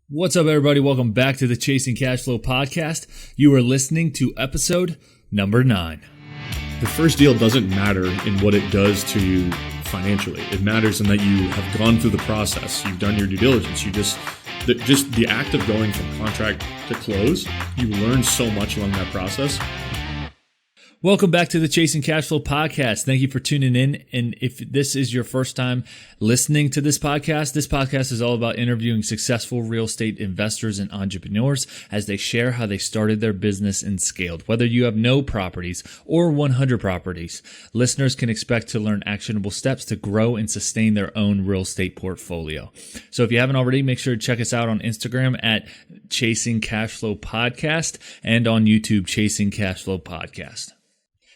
What's up, everybody? Welcome back to the Chasing Cashflow podcast. You are listening to episode number 9. The first deal doesn't matter in what it does to you financially. It matters in that you have gone through the process. You've done your due diligence. Just the act of going from contract to close, you learn so much along that process. Welcome back to the Chasing Cashflow podcast. Thank you for tuning in. And if this is your first time listening to this podcast is all about interviewing successful real estate investors and entrepreneurs as they share how they started their business and scaled. Whether you have no properties or 100 properties, listeners can expect to learn actionable steps to grow and sustain their own real estate portfolio. So if you haven't already, make sure to check us out on Instagram at Chasing Cashflow Podcast and on YouTube, Chasing Cashflow Podcast.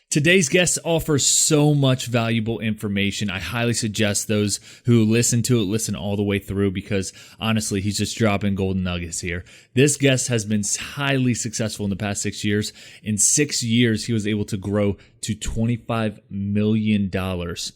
Today's guest offers so much valuable information. I highly suggest those who listen to it listen all the way through because honestly, he's just dropping golden nuggets here. This guest has been highly successful in the past 6 years. In 6 years, he was able to grow to $25 million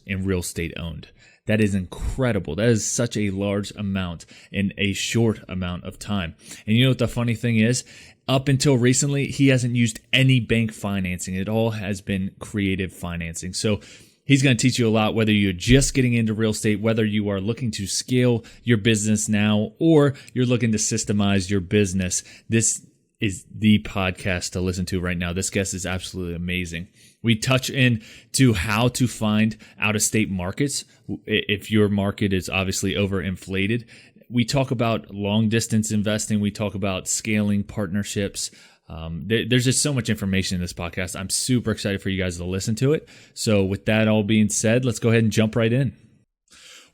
in real estate owned. That is incredible. That is such a large amount in a short amount of time. And you know what the funny thing is? Up until recently, he hasn't used any bank financing. It all has been creative financing. So he's going to teach you a lot, whether you're just getting into real estate, whether you are looking to scale your business now, or you're looking to systemize your business. This is the podcast to listen to right now. This guest is absolutely amazing. We touch into how to find out-of-state markets if your market is obviously overinflated. We talk about long-distance investing. We talk about scaling partnerships. There's just so much information in this podcast. I'm super excited for you guys to listen to it. So with that all being said, let's go ahead and jump right in.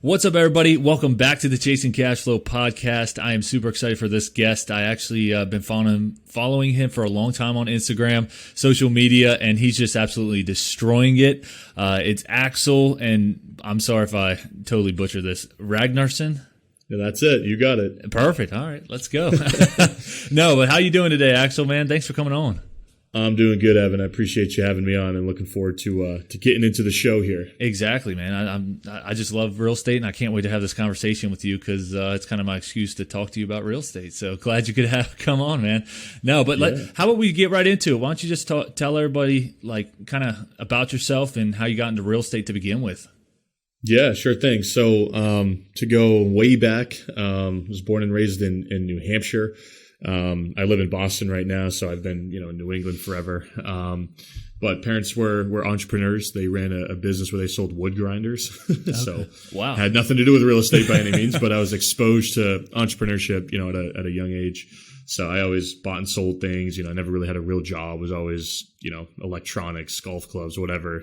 What's up, everybody? Welcome back to the Chasing Cashflow podcast. I am super excited for this guest. I actually been following him for a long time on Instagram, social media, and he's just absolutely destroying it. It's Axel, and I'm sorry if I totally butcher this, Ragnarsson? Yeah, that's it. You got it. Perfect. All right, let's go. No, but how you doing today, Axel, man? Thanks for coming on. I'm doing good, Evan. I appreciate you having me on and looking forward to getting into the show here. Exactly, man. I just love real estate, and I can't wait to have this conversation with you because it's kind of my excuse to talk to you about real estate. So glad you could come on, man. No, but how about we get right into it? Why don't you just tell everybody kind of about yourself and how you got into real estate to begin with? Yeah, sure thing. So to go way back, I was born and raised in New Hampshire. I live in Boston right now, so I've been in New England forever. But parents were entrepreneurs. They ran a business where they sold wood grinders. Okay. So wow, had nothing to do with real estate by any means, but I was exposed to entrepreneurship, at a young age. So I always bought and sold things. I never really had a real job. It was always, electronics, golf clubs, whatever,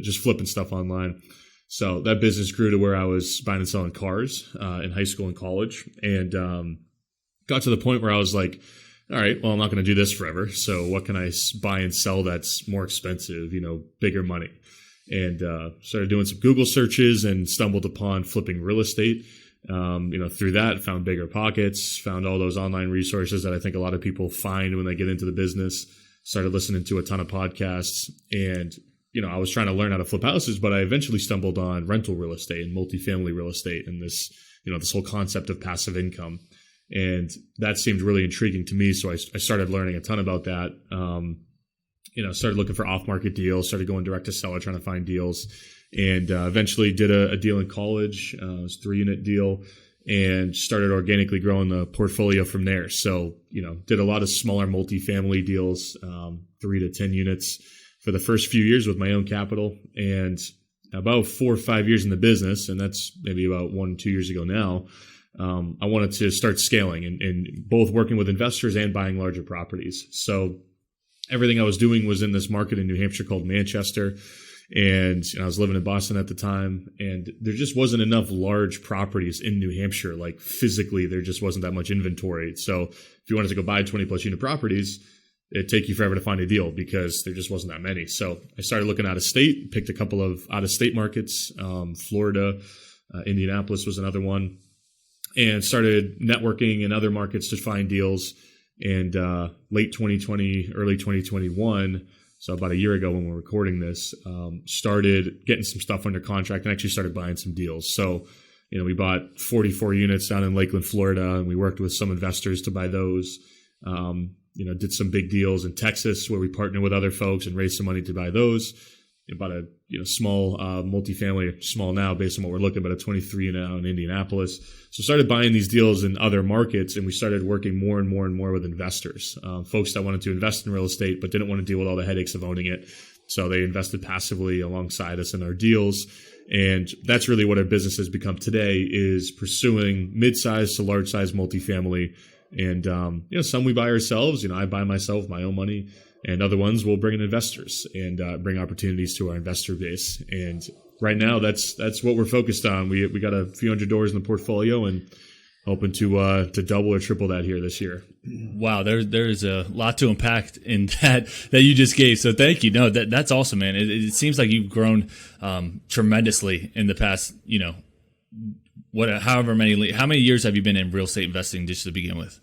just flipping stuff online. So that business grew to where I was buying and selling cars in high school and college, and got to the point where I was like, all right, well, I'm not going to do this forever. So what can I buy and sell that's more expensive, bigger money? And started doing some Google searches and stumbled upon flipping real estate. Through that, found Bigger Pockets, found all those online resources that I think a lot of people find when they get into the business. Started listening to a ton of podcasts, and I was trying to learn how to flip houses, but I eventually stumbled on rental real estate and multifamily real estate and this whole concept of passive income. And that seemed really intriguing to me. So I started learning a ton about that. Started looking for off-market deals, started going direct to seller, trying to find deals, and eventually did a deal in college. It was a 3-unit deal, and started organically growing the portfolio from there. So, did a lot of smaller multifamily deals, 3 to 10 units for the first few years with my own capital. And about 4 or 5 years in the business, and that's maybe about 1-2 years ago now, I wanted to start scaling and both working with investors and buying larger properties. So everything I was doing was in this market in New Hampshire called Manchester. And I was living in Boston at the time, and there just wasn't enough large properties in New Hampshire. Like physically, there just wasn't that much inventory. So if you wanted to go buy 20 plus unit properties, it'd take you forever to find a deal because there just wasn't that many. So I started looking out of state, picked a couple of out of state markets, Florida, Indianapolis was another one, and started networking in other markets to find deals. And late 2020, early 2021, so about a year ago when we're recording this, started getting some stuff under contract and actually started buying some deals. So we bought 44 units down in Lakeland, Florida, and we worked with some investors to buy those. Did some big deals in Texas where we partnered with other folks and raised some money to buy those. About a small multifamily, small now based on what we're looking, but a 23 unit out in Indianapolis. So started buying these deals in other markets, and we started working more and more and more with investors, folks that wanted to invest in real estate but didn't want to deal with all the headaches of owning it. So they invested passively alongside us in our deals. And that's really what our business has become today, is pursuing mid-sized to large-sized multifamily. And, some we buy ourselves. I buy myself, my own money. And other ones we'll bring in investors and bring opportunities to our investor base. And right now, that's what we're focused on. We got a few hundred doors in the portfolio and hoping to double or triple that here this year. Wow, there's a lot to unpack in that you just gave. So thank you. No, that's awesome, man. It seems like you've grown tremendously in the past. How many years have you been in real estate investing just to begin with?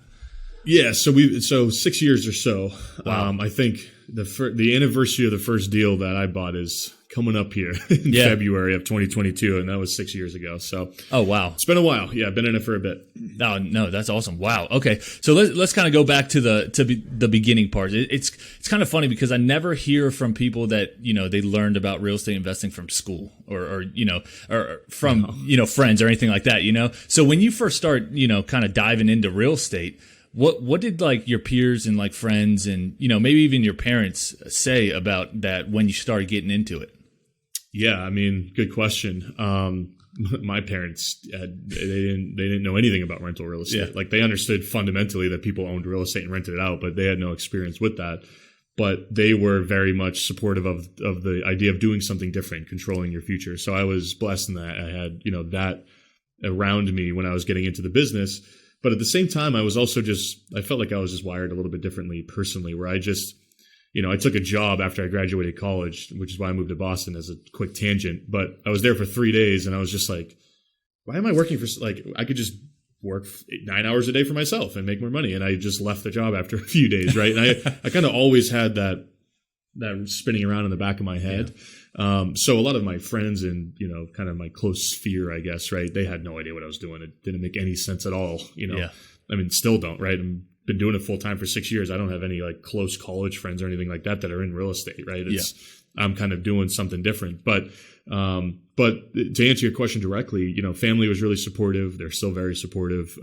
Yeah, so 6 years or so. Wow. I think the anniversary of the first deal that I bought is coming up here in February of 2022, and that was 6 years ago. So, oh wow, it's been a while. Yeah, I've been in it for a bit. No, that's awesome. Wow. Okay, so let's kind of go back to the beginning part. It's kind of funny because I never hear from people that they learned about real estate investing from school or from friends or anything like that. So when you first start kind of diving into real estate, what did like your peers and like friends and maybe even your parents say about that when you started getting into it? Yeah, I mean, good question. My parents they didn't know anything about rental real estate. Yeah. Like they understood fundamentally that people owned real estate and rented it out, but they had no experience with that. But they were very much supportive of the idea of doing something different, controlling your future. So I was blessed in that I had that around me when I was getting into the business. But at the same time, I was also I felt like I was just wired a little bit differently personally, where I just, I took a job after I graduated college, which is why I moved to Boston as a quick tangent. But I was there for 3 days and I was just like, why am I working for, I could just work 9 hours a day for myself and make more money. And I just left the job after a few days, right? And I kind of always had that spinning around in the back of my head. Yeah. So a lot of my friends and, kind of my close sphere, I guess, right, they had no idea what I was doing. It didn't make any sense at all, Yeah. I mean, still don't, right? I've been doing it full time for 6 years. I don't have any like close college friends or anything like that are in real estate, right? I'm kind of doing something different. But to answer your question directly, family was really supportive. They're still very supportive.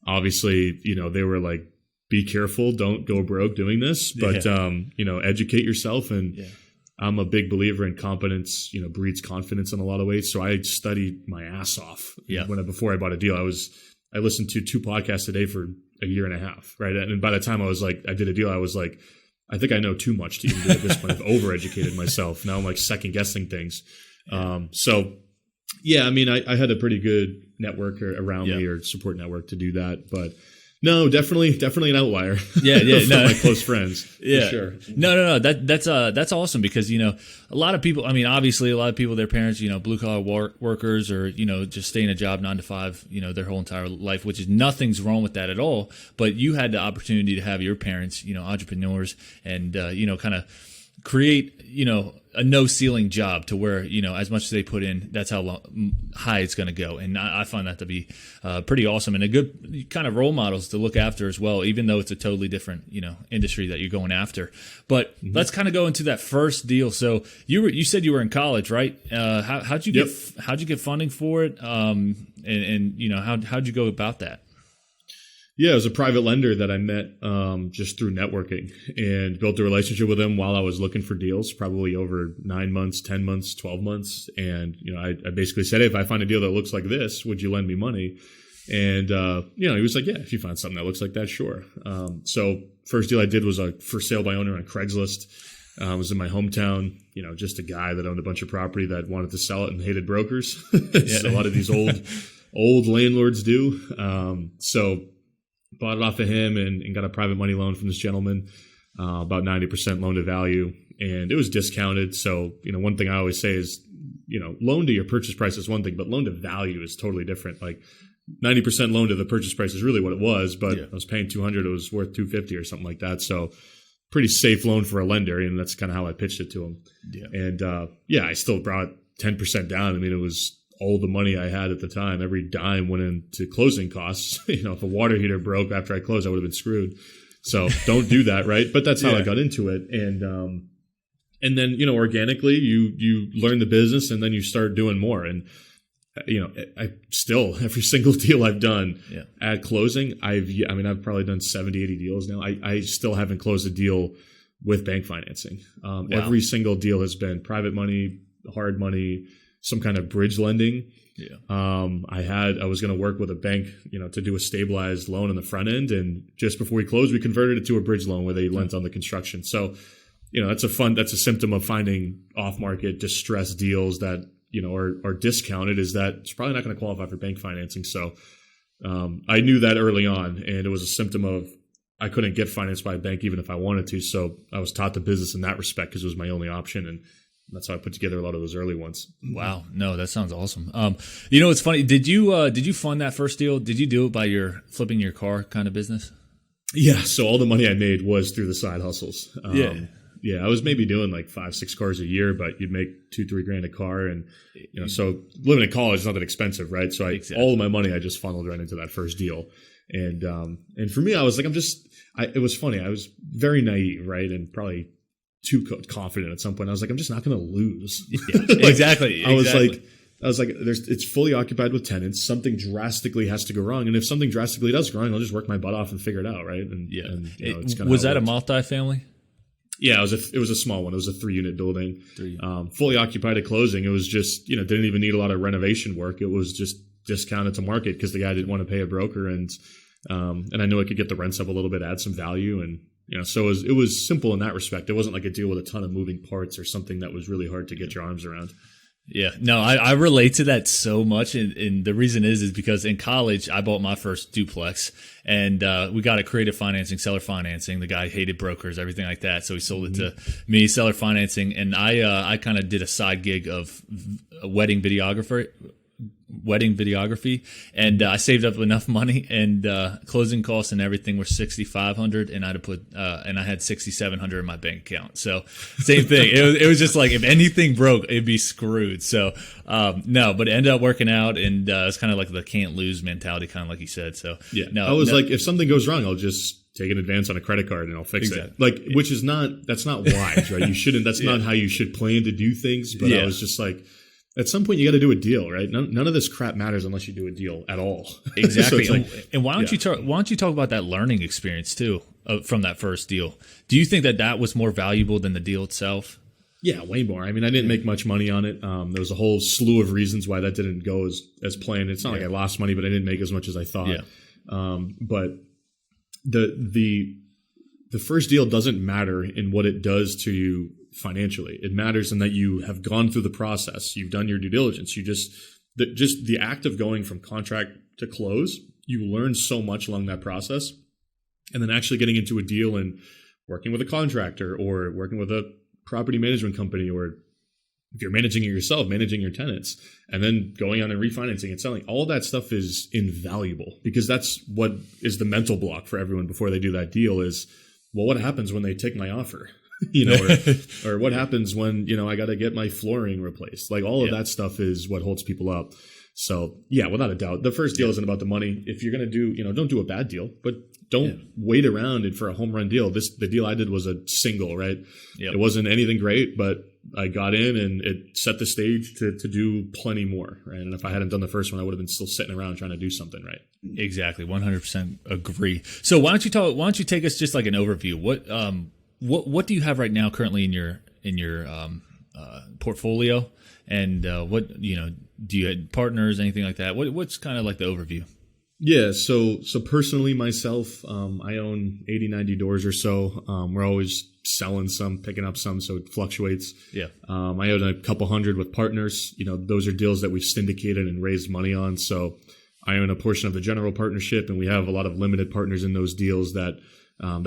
Obviously, they were like, be careful, don't go broke doing this, but, educate yourself. And I'm a big believer in competence, breeds confidence in a lot of ways. So I studied my ass off. Yeah. Before I bought a deal, I listened to 2 podcasts a day for a year and a half. Right. And by the time I did a deal, I was like, I think I know too much to even do at this point. I've overeducated myself. Now I'm like second guessing things. So yeah, I mean, I had a pretty good network around me or support network to do that, but no, definitely an outlier. Yeah, no. My close friends. Yeah, for sure. No. That's awesome because a lot of people. I mean, obviously, a lot of people, their parents, blue collar workers, or just stay in a job 9 to 5, their whole entire life, which is nothing's wrong with that at all. But you had the opportunity to have your parents, entrepreneurs, and kind of create, a no ceiling job to where, as much as they put in, that's how high it's going to go. And I find that to be pretty awesome and a good kind of role models to look after as well, even though it's a totally different, industry that you're going after. But let's kind of go into that first deal. So you said you were in college, right? How'd you get funding for it? How'd you go about that? Yeah, it was a private lender that I met just through networking and built a relationship with him while I was looking for deals, probably over 9 months, 10 months, 12 months. And, I basically said, hey, if I find a deal that looks like this, would you lend me money? And, he was like, yeah, if you find something that looks like that, sure. So first deal I did was a for sale by owner on Craigslist. It was in my hometown, just a guy that owned a bunch of property that wanted to sell it and hated brokers. So a lot of these old landlords do. So bought it off of him and got a private money loan from this gentleman, about 90% loan to value. And it was discounted. So, one thing I always say is, loan to your purchase price is one thing, but loan to value is totally different. Like 90% loan to the purchase price is really what it was, but I was paying $200, it was worth $250 or something like that. So pretty safe loan for a lender. And that's kind of how I pitched it to him. Yeah. And I still brought 10% down. I mean, it was all the money I had at the time. Every dime went into closing costs. If a water heater broke after I closed, I would have been screwed. So don't do that, right? But that's how I got into it. And then, organically you learn the business and then you start doing more. And, I still, every single deal I've done at closing, I've probably done 70, 80 deals now. I still haven't closed a deal with bank financing. Wow. Every single deal has been private money, hard money, some kind of bridge lending. Yeah. I was going to work with a bank, to do a stabilized loan on the front end. And just before we closed, we converted it to a bridge loan where they lent on the construction. So, that's a symptom of finding off market distressed deals that, are discounted, is that it's probably not going to qualify for bank financing. So, I knew that early on, and it was a symptom of I couldn't get financed by a bank even if I wanted to. So I was taught the business in that respect because it was my only option. And that's how I put together a lot of those early ones. Wow. No, that sounds awesome. It's funny. Did you fund that first deal? Did you do it by your flipping your car kind of business? Yeah. So all the money I made was through the side hustles. Yeah. I was maybe doing like 5-6 cars a year, but you'd make $2,000-3,000 a car. And, so living in college is not that expensive, right? So all of my money, I just funneled right into that first deal. And for me, I was like, it was funny. I was very naive, right? And probably too confident at some point. I was like, I'm just not going to lose. Yeah, exactly. I was like, it's fully occupied with tenants. Something drastically has to go wrong. And if something drastically does go wrong, I'll just work my butt off and figure it out. Right. Was that a multi-family? Yeah, it was a small one. It was a 3-unit building, fully occupied at closing. It was just, didn't even need a lot of renovation work. It was just discounted to market because the guy didn't want to pay a broker. And I knew I could get the rents up a little bit, add some value. And, so it was simple in that respect. It wasn't like a deal with a ton of moving parts or something that was really hard to get your arms around. Yeah, no, I relate to that so much. And the reason is because in college, I bought my first duplex and we got a creative financing, seller financing. The guy hated brokers, everything like that. So he sold it to me, seller financing. And I kind of did a side gig of wedding videography. And I saved up enough money, and closing costs and everything were $6,500, and I had $6,700 in my bank account. So same thing. It was just like if anything broke, it'd be screwed. So no, but it ended up working out, and it's kind of like the can't lose mentality, kind of like you said. So yeah, I was like, if something goes wrong, I'll just take an advance on a credit card and I'll fix it. Like, which is that's not wise, right? You shouldn't. That's not how you should plan to do things. But I was just like, at some point, you got to do a deal, right? None of this crap matters unless you do a deal at all. Exactly. So and why don't you talk about that learning experience too from that first deal? Do you think that was more valuable than the deal itself? Yeah, way more. I mean, I didn't make much money on it. There was a whole slew of reasons why that didn't go as planned. It's not like I lost money, but I didn't make as much as I thought. Yeah. But the first deal doesn't matter in what it does to you financially. It matters in that you have gone through the process. You've done your due diligence. You just the act of going from contract to close, you learn so much along that process. And then actually getting into a deal and working with a contractor or working with a property management company, or if you're managing it yourself, managing your tenants, and then going on and refinancing and selling, all that stuff is invaluable, because that's what is the mental block for everyone before they do that deal is, well, what happens when they take my offer? Or what happens when, I got to get my flooring replaced? Like all of that stuff is what holds people up. So yeah, without a doubt, the first deal isn't about the money. If you're going to do, don't do a bad deal, but don't wait around for a home run deal. The deal I did was a single, right? Yep. It wasn't anything great, but I got in and it set the stage to do plenty more, right? And if I hadn't done the first one, I would have been still sitting around trying to do something, right? Exactly. 100% agree. So why don't you take us just like an overview? What do you have right now currently in your portfolio, and what do you have partners, anything like that? What's kind of like the overview? Yeah, so personally myself, I own 80, 90 doors or so. We're always selling some, picking up some, so it fluctuates. Yeah. I own a couple hundred with partners. Those are deals that we've syndicated and raised money on. So I own a portion of the general partnership, and we have a lot of limited partners in those deals that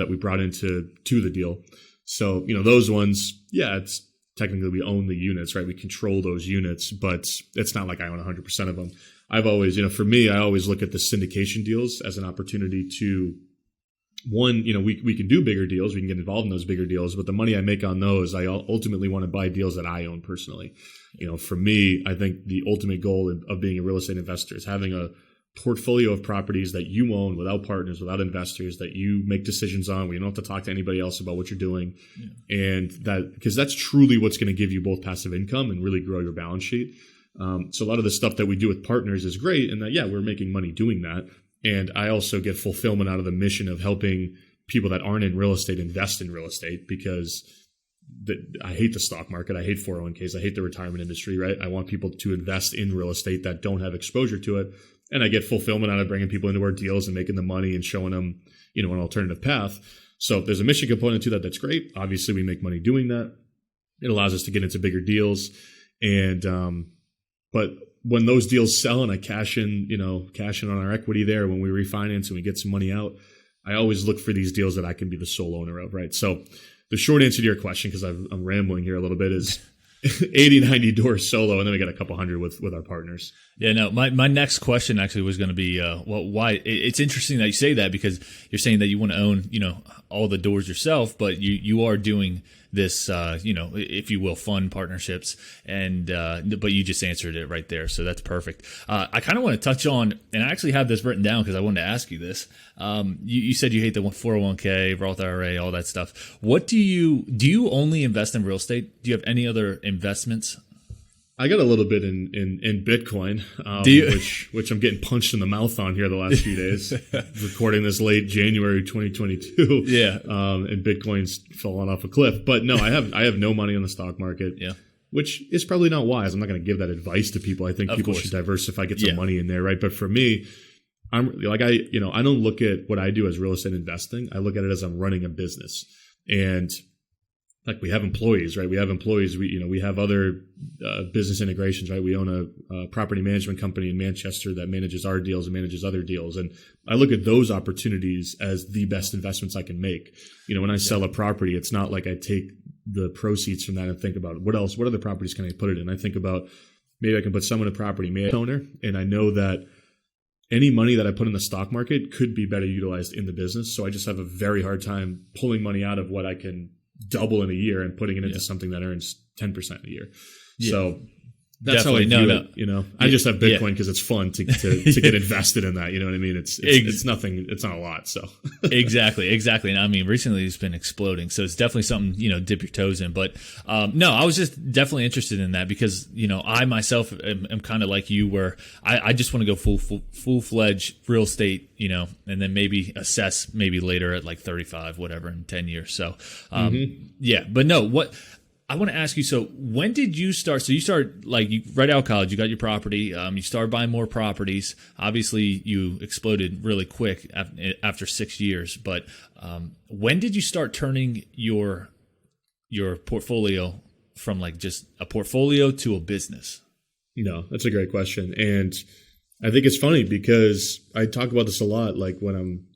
we brought into the deal. So, those ones, it's technically we own the units, right? We control those units, but it's not like I own 100% of them. I've always, for me, I always look at the syndication deals as an opportunity to one, we can do bigger deals. We can get involved in those bigger deals, but the money I make on those, I ultimately want to buy deals that I own personally. For me, I think the ultimate goal of being a real estate investor is having a portfolio of properties that you own without partners, without investors, that you make decisions on, where you don't have to talk to anybody else about what you're doing. Yeah. And because that's truly what's going to give you both passive income and really grow your balance sheet. So a lot of the stuff that we do with partners is great, and that, we're making money doing that. And I also get fulfillment out of the mission of helping people that aren't in real estate invest in real estate, because I hate the stock market. I hate 401ks. I hate the retirement industry, right? I want people to invest in real estate that don't have exposure to it. And I get fulfillment out of bringing people into our deals and making them money and showing them, an alternative path. So if there's a mission component to that, that's great. Obviously, we make money doing that. It allows us to get into bigger deals. And, but when those deals sell and I cash in on our equity there, when we refinance and we get some money out, I always look for these deals that I can be the sole owner of, right? So the short answer to your question, because I'm rambling here a little bit, is 80, 90 doors solo, and then we got a couple hundred with our partners. Yeah, no, my next question actually was going to be, why? It's interesting that you say that, because you're saying that you want to own, all the doors yourself, but you are doing this, if you will, fund partnerships, and but you just answered it right there, so that's perfect. I kind of want to touch on, and I actually have this written down because I wanted to ask you this. You said you hate the 401k, Roth IRA, all that stuff. What do you only invest in real estate? Do you have any other investments? I got a little bit in Bitcoin, which I'm getting punched in the mouth on here the last few days. Recording this late January 2022. Yeah, and Bitcoin's fallen off a cliff. But no, I have no money on the stock market. Yeah, which is probably not wise. I'm not going to give that advice to people. I think people should diversify, get some money in there, right? But for me, I'm like I don't look at what I do as real estate investing. I look at it as I'm running a business, and like we have employees, right? We have employees. We have other business integrations, right? We own a property management company in Manchester that manages our deals and manages other deals. And I look at those opportunities as the best investments I can make. When I sell a property, it's not like I take the proceeds from that and think about what other properties can I put it in? I think about maybe I can put some in a property management owner, and I know that any money that I put in the stock market could be better utilized in the business. So I just have a very hard time pulling money out of what I can double in a year and putting it into something that earns 10% a year. Yeah. So that's definitely how I view it. I just have Bitcoin because it's fun to get invested in that. You know what I mean? It's nothing. It's not a lot. So exactly. And I mean, recently it's been exploding. So it's definitely something, dip your toes in. But no, I was just definitely interested in that because, I myself am kind of like you, where I just want to go full-fledged real estate, and then maybe assess maybe later at like 35, whatever, in 10 years. So yeah, but no, I want to ask you, so when did you start? So you started, right out of college, you got your property, you started buying more properties. Obviously, you exploded really quick after 6 years. But when did you start turning your portfolio from just a portfolio to a business? That's a great question. And I think it's funny because I talk about this a lot, like when I'm,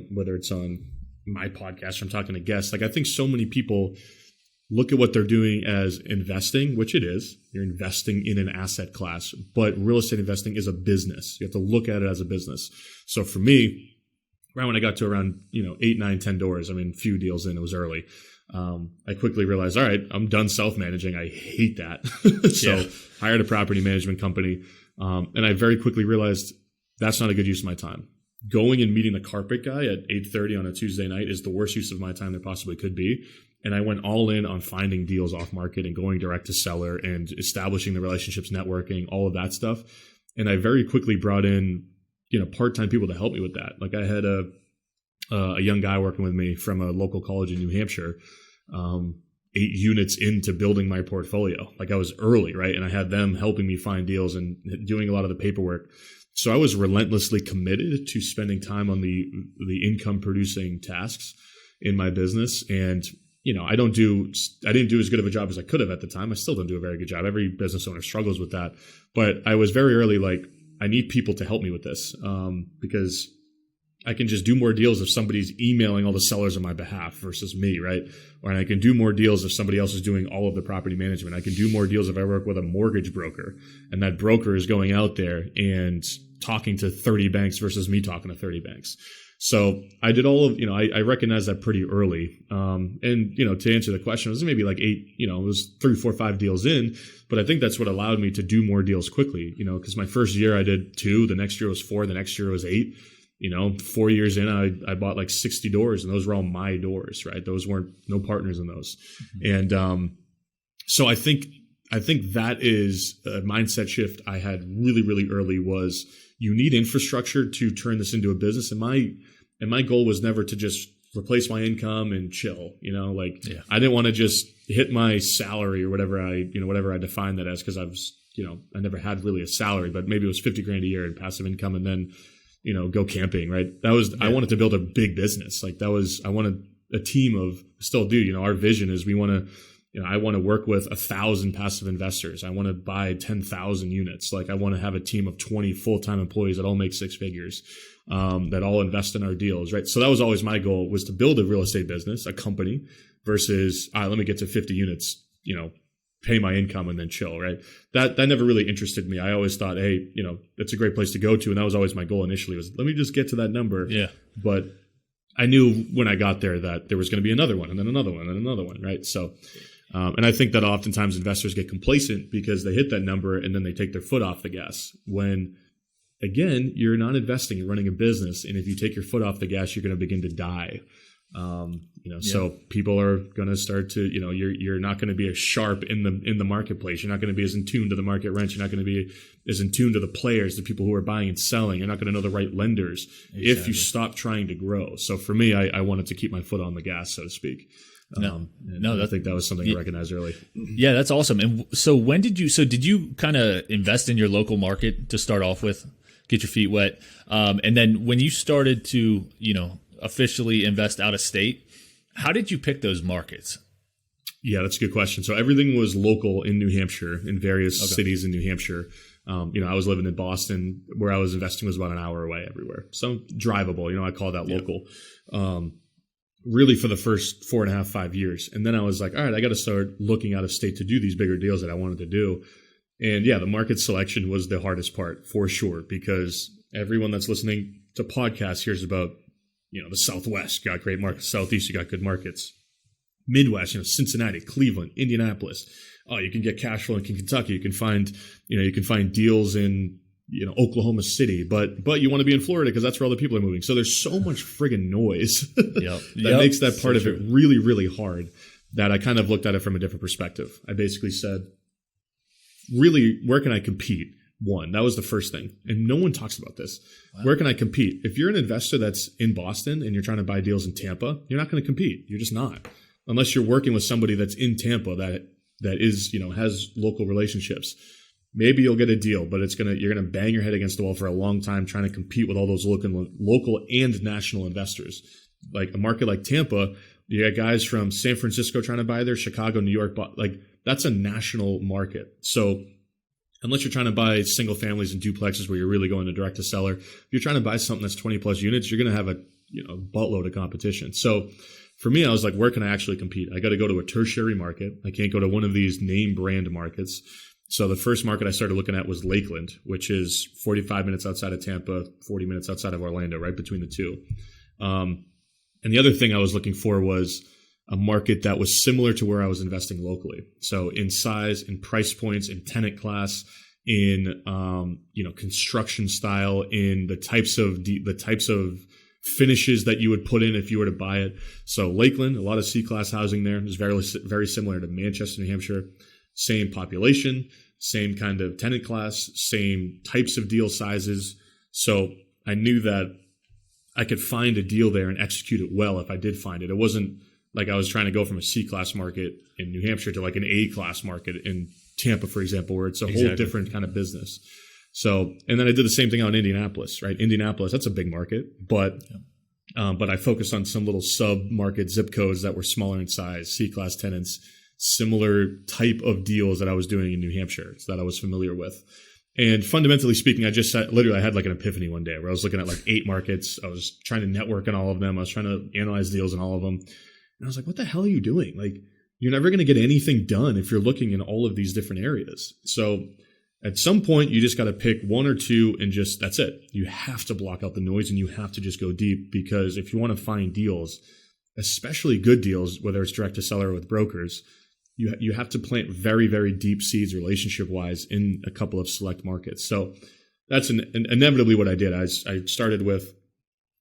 whether it's on my podcast or I'm talking to guests, I think so many people look at what they're doing as investing, which it is. You're investing in an asset class, but real estate investing is a business. You have to look at it as a business. So for me, right when I got to around 8, 9, 10 doors, few deals in, it was early. I quickly realized, all right, I'm done self-managing. I hate that. So hired a property management company, and I very quickly realized that's not a good use of my time. Going and meeting the carpet guy at 8:30 on a Tuesday night is the worst use of my time there possibly could be. And I went all in on finding deals off market and going direct to seller and establishing the relationships, networking, all of that stuff. And I very quickly brought in, part-time people to help me with that. Like I had a young guy working with me from a local college in New Hampshire, 8 units into building my portfolio. I was early, right? And I had them helping me find deals and doing a lot of the paperwork. So I was relentlessly committed to spending time on the income producing tasks in my business. And I didn't do as good of a job as I could have at the time. I still don't do a very good job. Every business owner struggles with that. But I was very early I need people to help me with this because I can just do more deals if somebody's emailing all the sellers on my behalf versus me, right? Or I can do more deals if somebody else is doing all of the property management. I can do more deals if I work with a mortgage broker and that broker is going out there and talking to 30 banks versus me talking to 30 banks. So I did all of, I recognized that pretty early. And, to answer the question, it was maybe like 8, it was 3, 4, 5 deals in, but I think that's what allowed me to do more deals quickly, because my first year I did 2, the next year was 4, the next year was 8. 4 years in, I bought like 60 doors, and those were all my doors, right? Those weren't no partners in those. Mm-hmm. And so I think that is a mindset shift I had really, really early. Was you need infrastructure to turn this into a business, and my goal was never to just replace my income and chill. I didn't want to just hit my salary or whatever I defined that as, because I was I never had really a salary, but maybe it was $50,000 a year in passive income, and then go camping, right? I wanted to build a big business. I wanted a team of, still do, our vision is we want to, I want to work with 1,000 passive investors. I want to buy 10,000 units. I want to have a team of 20 full-time employees that all make 6 figures, that all invest in our deals, right? So that was always my goal, was to build a real estate business, a company, versus, let me get to 50 units, pay my income and then chill, right? That never really interested me. I always thought, hey, it's a great place to go to. And that was always my goal initially, was let me just get to that number. Yeah. But I knew when I got there that there was going to be another one, and then another one, and another one, right? So, and I think that oftentimes investors get complacent because they hit that number and then they take their foot off the gas. When, again, you're not investing, you're running a business. And if you take your foot off the gas, you're going to begin to die. So people are going to start to, you're not going to be as sharp in the marketplace. You're not going to be as in tune to the market rents. You're not going to be as in tune to the players, the people who are buying and selling. You're not going to know the right lenders if you stop trying to grow. So for me, I wanted to keep my foot on the gas, so to speak. I think that was something I recognized early. Yeah, that's awesome. And so did you kind of invest in your local market to start off with, get your feet wet? And then when you started to, officially invest out of state, how did you pick those markets? Yeah, that's a good question. So everything was local in New Hampshire, in various cities in New Hampshire. I was living in Boston, where I was investing was about an hour away everywhere. So drivable, I call that local. Really for the first 4.5, 5 years. And then I was like, all right, I got to start looking out of state to do these bigger deals that I wanted to do. And yeah, the market selection was the hardest part for sure, because everyone that's listening to podcasts hears about, the Southwest, you got great markets. Southeast, you got good markets. Midwest, Cincinnati, Cleveland, Indianapolis. Oh, you can get Cashflow in Kentucky. You can find deals in, Oklahoma City, but you want to be in Florida because that's where all the people are moving. So there's so much friggin' noise that makes that part of it really, really hard, that I kind of looked at it from a different perspective. I basically said, really, where can I compete? One, that was the first thing. And no one talks about this. Wow. Where can I compete? If you're an investor that's in Boston and you're trying to buy deals in Tampa, you're not going to compete. You're just not. Unless you're working with somebody that's in Tampa that is, has local relationships. Maybe you'll get a deal, but you're gonna bang your head against the wall for a long time trying to compete with all those local and national investors. Like a market like Tampa, you got guys from San Francisco trying to buy there, Chicago, New York, that's a national market. So unless you're trying to buy single families and duplexes where you're really going to direct to seller, if you're trying to buy something that's 20 plus units, you're going to have a buttload of competition. So for me, I was like, where can I actually compete? I got to go to a tertiary market. I can't go to one of these name brand markets. So the first market I started looking at was Lakeland, which is 45 minutes outside of Tampa, 40 minutes outside of Orlando, right between the two. And the other thing I was looking for was a market that was similar to where I was investing locally. So in size, in price points, in tenant class, in construction style, in the types of finishes that you would put in if you were to buy it. So Lakeland, a lot of C-class housing there, is very, very similar to Manchester, New Hampshire. Same population, same kind of tenant class, same types of deal sizes. So I knew that I could find a deal there and execute it well if I did find it. It wasn't like I was trying to go from a C-class market in New Hampshire to like an A-class market in Tampa, for example, where it's a whole different kind of business. So, and then I did the same thing out in Indianapolis, right? Indianapolis, that's a big market, but I focused on some little sub-market zip codes that were smaller in size, C-class tenants, similar type of deals that I was doing in New Hampshire, so that I was familiar with. And fundamentally speaking, I had like an epiphany one day where I was looking at like 8 markets. I was trying to network in all of them. I was trying to analyze deals in all of them. And I was like, what the hell are you doing? Like, you're never going to get anything done if you're looking in all of these different areas. So At some point, you just got to pick one or two and just, that's it. You have to block out the noise and you have to just go deep, because if you want to find deals, especially good deals, whether it's direct to seller or with brokers, you have to plant very, very deep seeds relationship wise in a couple of select markets. So that's inevitably what I did. I started with,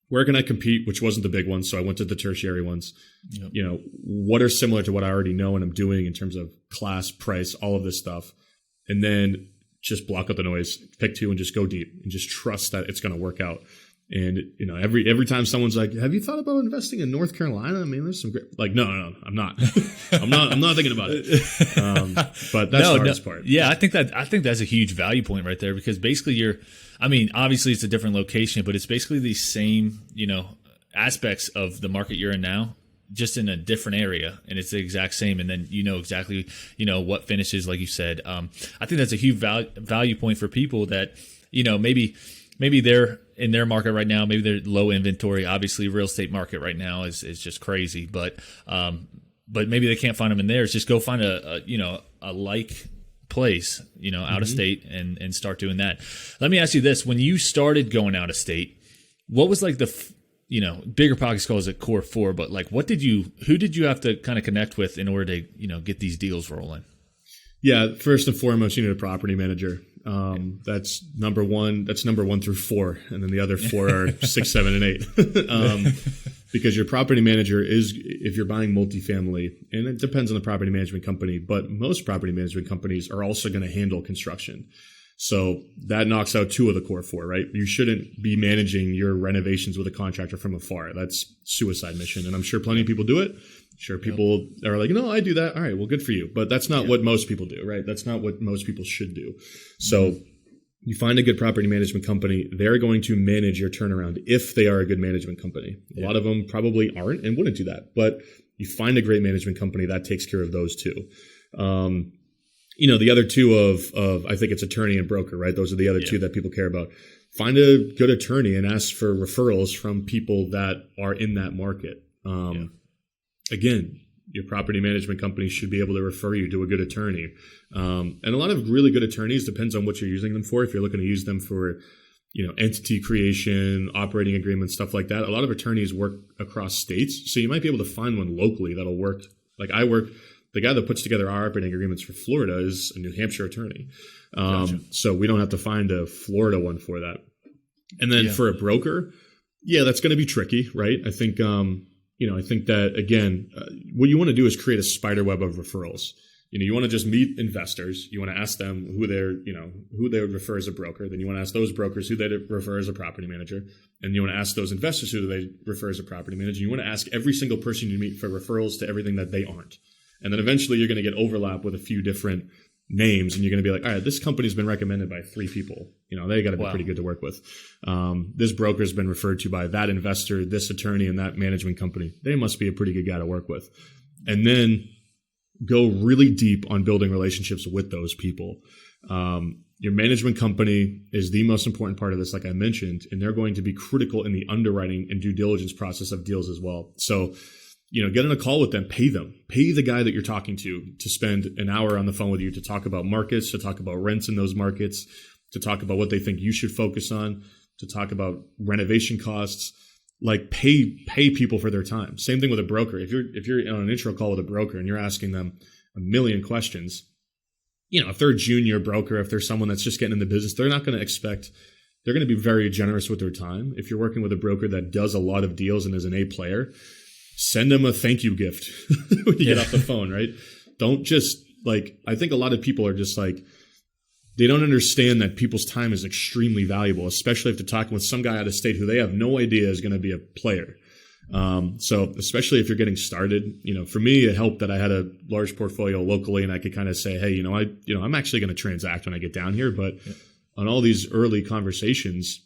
where can I compete, which wasn't the big one. So I went to the tertiary ones. Yep. You know, what are similar to what I already know and I'm doing in terms of class, price, all of this stuff. And then just block out the noise, pick two and just go deep and just trust that it's going to work out. And, you know, every time someone's like, have you thought about investing in North Carolina? I mean, there's some great, like, no, I'm not. I'm not thinking about it. But that's the hardest part. Yeah. I think that's a huge value point right there, because basically obviously it's a different location, but it's basically the same, you know, aspects of the market you're in now, just in a different area, and it's the exact same. And then you know exactly, you know, what finishes, like you said. I think that's a huge value point for people that, you know, maybe they're in their market right now, maybe they're low inventory. Obviously, real estate market right now is just crazy, but maybe they can't find them in theirs. Just go find a like place, you know, out of state and start doing that. Let me ask you this: when you started going out of state, what was like Bigger Pockets calls it core four, but like, who did you have to kind of connect with in order to, you know, get these deals rolling? Yeah, first and foremost, you need a property manager. That's number one. That's number 1 through 4, and then the other 4 are 6, 7, and 8. Because your property manager is, if you're buying multifamily, and it depends on the property management company, but most property management companies are also going to handle construction. So that knocks out 2 of the core 4, right? You shouldn't be managing your renovations with a contractor from afar. That's suicide mission. And I'm sure plenty of people do it. Sure, people are like, no, I do that. All right, well, good for you. But that's not what most people do, right? That's not what most people should do. So you find a good property management company. They're going to manage your turnaround if they are a good management company. A lot of them probably aren't and wouldn't do that. But you find a great management company that takes care of those two. You know, the other two of I think it's attorney and broker, right? Those are the other two that people care about. Find a good attorney and ask for referrals from people that are in that market. Again, your property management company should be able to refer you to a good attorney. And a lot of really good attorneys, depends on what you're using them for. If you're looking to use them for, you know, entity creation, operating agreements, stuff like that, a lot of attorneys work across states. So you might be able to find one locally that'll work. Like the guy that puts together our operating agreements for Florida is a New Hampshire attorney. Gotcha. So we don't have to find a Florida one for that. And then for a broker, that's going to be tricky, right? I think, I think that, again, what you want to do is create a spider web of referrals. You know, you want to just meet investors. You want to ask them who they would refer as a broker. Then you want to ask those brokers who they refer as a property manager. And you want to ask those investors who they refer as a property manager. You want to ask every single person you meet for referrals to everything that they aren't. And then eventually you're going to get overlap with a few different names, and you're going to be like, all right, this company's been recommended by 3 people. You know, they got to be pretty good to work with. This broker's been referred to by that investor, this attorney, and that management company. They must be a pretty good guy to work with. And then go really deep on building relationships with those people. Your management company is the most important part of this, like I mentioned, and they're going to be critical in the underwriting and due diligence process of deals as well. So, you know, get on a call with them, pay the guy that you're talking to spend an hour on the phone with you to talk about markets, to talk about rents in those markets, to talk about what they think you should focus on, to talk about renovation costs. Like pay people for their time. Same thing with a broker. If you're on an intro call with a broker and you're asking them a million questions, you know, if they're a junior broker, if they're someone that's just getting in the business, they're going to be very generous with their time. If you're working with a broker that does a lot of deals and is an A player, send them a thank you gift when you get off the phone, right? Don't just I think a lot of people are just they don't understand that people's time is extremely valuable, especially if they're talking with some guy out of state who they have no idea is going to be a player. So especially if you're getting started, you know, for me, it helped that I had a large portfolio locally and I could kind of say, hey, I'm actually going to transact when I get down here. But on all these early conversations,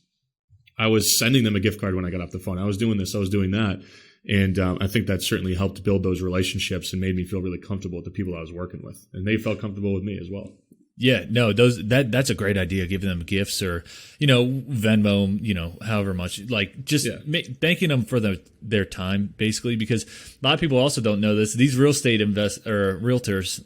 I was sending them a gift card when I got off the phone. I was doing this, I was doing that. And I think that certainly helped build those relationships and made me feel really comfortable with the people I was working with. And they felt comfortable with me as well. Yeah, no, that's a great idea. Giving them gifts or, you know, Venmo, you know, however much, thanking them for their time, basically, because a lot of people also don't know this. These real estate realtors,